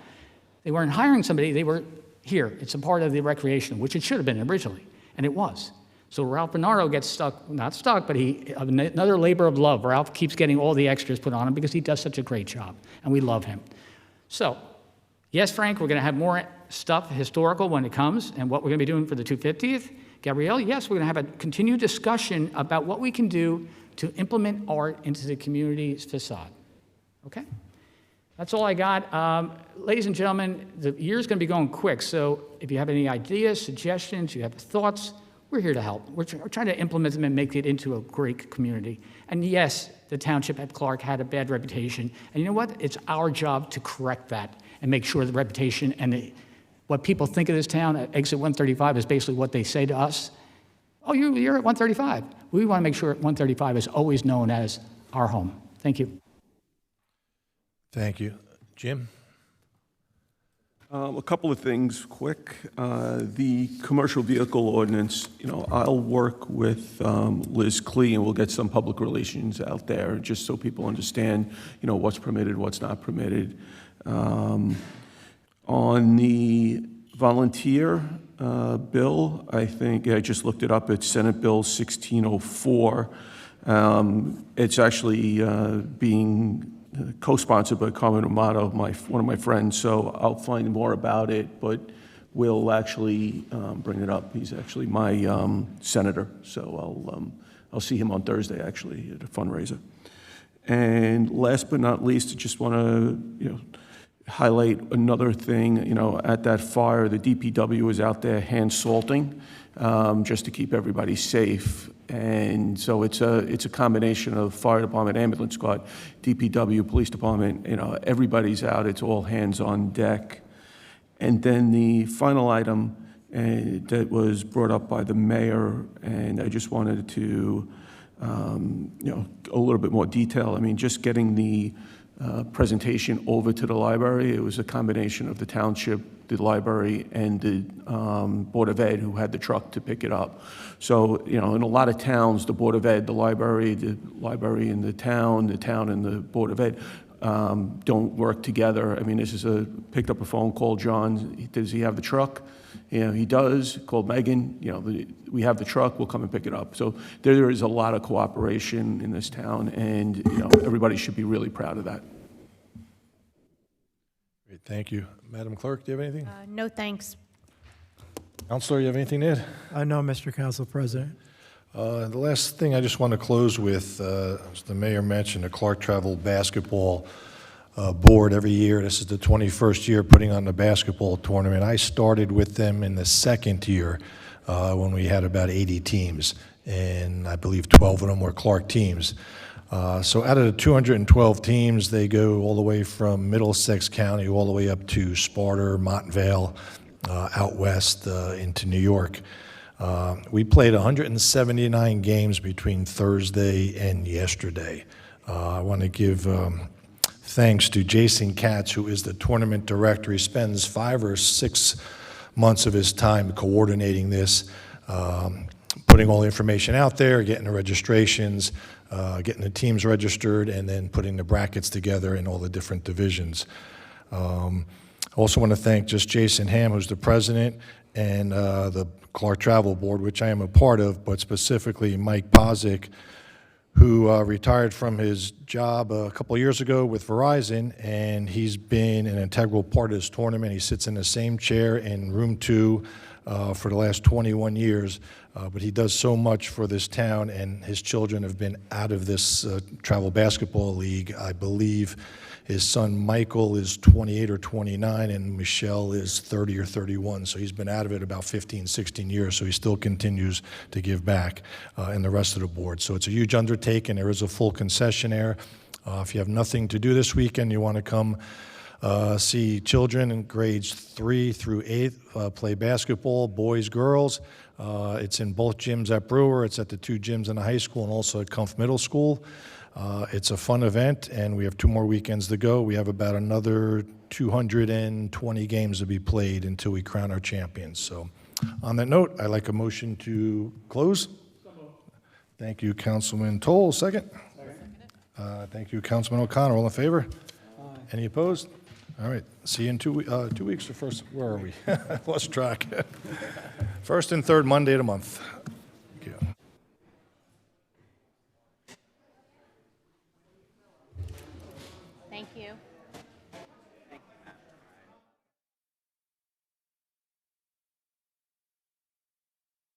they weren't hiring somebody, they were here. It's a part of the recreation, which it should have been originally, and it was. So Ralph Bernardo gets not stuck, but another labor of love. Ralph keeps getting all the extras put on him because he does such a great job, and we love him. So, yes, Frank, we're going to have more stuff historical when it comes, and what we're going to be doing for the 250th. Gabrielle, yes, we're going to have a continued discussion about what we can do to implement art into the community's facade. Okay? That's all I got. Ladies and gentlemen, the year's going to be going quick, so if you have any ideas, suggestions, you have thoughts, we're here to help. We're trying to implement them and make it into a great community. And yes, the township at Clark had a bad reputation. And you know what? It's our job to correct that and make sure the reputation and what people think of this town at Exit 135 is basically what they say to us. Oh, you're at 135. We want to make sure 135 is always known as our home. Thank you. Thank you. Jim? A couple of things quick. The commercial vehicle ordinance, I'll work with Liz Klee and we'll get some public relations out there just so people understand, what's permitted, what's not permitted. On the volunteer bill, I think, I just looked it up, it's Senate Bill 1604. It's actually being co-sponsored by Carmen Amato, one of my friends, so I'll find more about it, but we'll actually bring it up. He's actually my senator, so I'll see him on Thursday, actually, at a fundraiser. And last but not least, I just want to, highlight another thing. At that fire, the DPW was out there hand salting just to keep everybody safe. And so it's a combination of fire department, ambulance squad, DPW, police department. Everybody's out. It's all hands on deck. And then the final item that was brought up by the mayor, and I just wanted to, a little bit more detail. I mean, just getting the presentation over to the library. It was a combination of the township, the library, and the Board of Ed who had the truck to pick it up. So, in a lot of towns, the Board of Ed, the library and the town and the Board of Ed don't work together. I mean, picked up a phone call, John, does he have the truck? He does, called Megan, we have the truck, we'll come and pick it up. So there is a lot of cooperation in this town, and, everybody should be really proud of that. Great, thank you. Madam Clerk, do you have anything? No, thanks. Counselor, you have anything to add? No, Mr. Council President. The last thing I just want to close with, as the mayor mentioned, the Clark Travel Basketball Board every year. This is the 21st year putting on the basketball tournament. I started with them in the second year when we had about 80 teams, and I believe 12 of them were Clark teams. So out of the 212 teams, they go all the way from Middlesex County all the way up to Sparta, Montvale, out west into New York. We played 179 games between Thursday and yesterday. I want to give thanks to Jason Katz, who is the tournament director. He spends 5 or 6 months of his time coordinating this, putting all the information out there, getting the registrations, getting the teams registered, and then putting the brackets together in all the different divisions. I also want to thank just Jason Ham, who's the president, and the Clark Travel Board, which I am a part of, but specifically Mike Pozick, who retired from his job a couple of years ago with Verizon, and he's been an integral part of this tournament. He sits in the same chair in room 2 for the last 21 years, but he does so much for this town, and his children have been out of this travel basketball league. I believe his son Michael is 28 or 29, and Michelle is 30 or 31, so he's been out of it about 15, 16 years, so he still continues to give back, and the rest of the board. So it's a huge undertaking. There is a full concessionaire. If you have nothing to do this weekend, you want to come see children in grades 3 through 8 play basketball, boys, girls. It's in both gyms at Brewer. It's at the 2 gyms in the high school and also at Kumpf Middle School. It's a fun event, and we have 2 more weekends to go. We have about another 220 games to be played until we crown our champions. So on that note, I'd like a motion to close. Thank you, Councilman Toll. Second? Thank you, Councilman O'Connor. All in favor? Any opposed? All right. See you in 2 weeks. Or first, where are we? Lost track. First and third Monday of the month. Thank you. Thank you.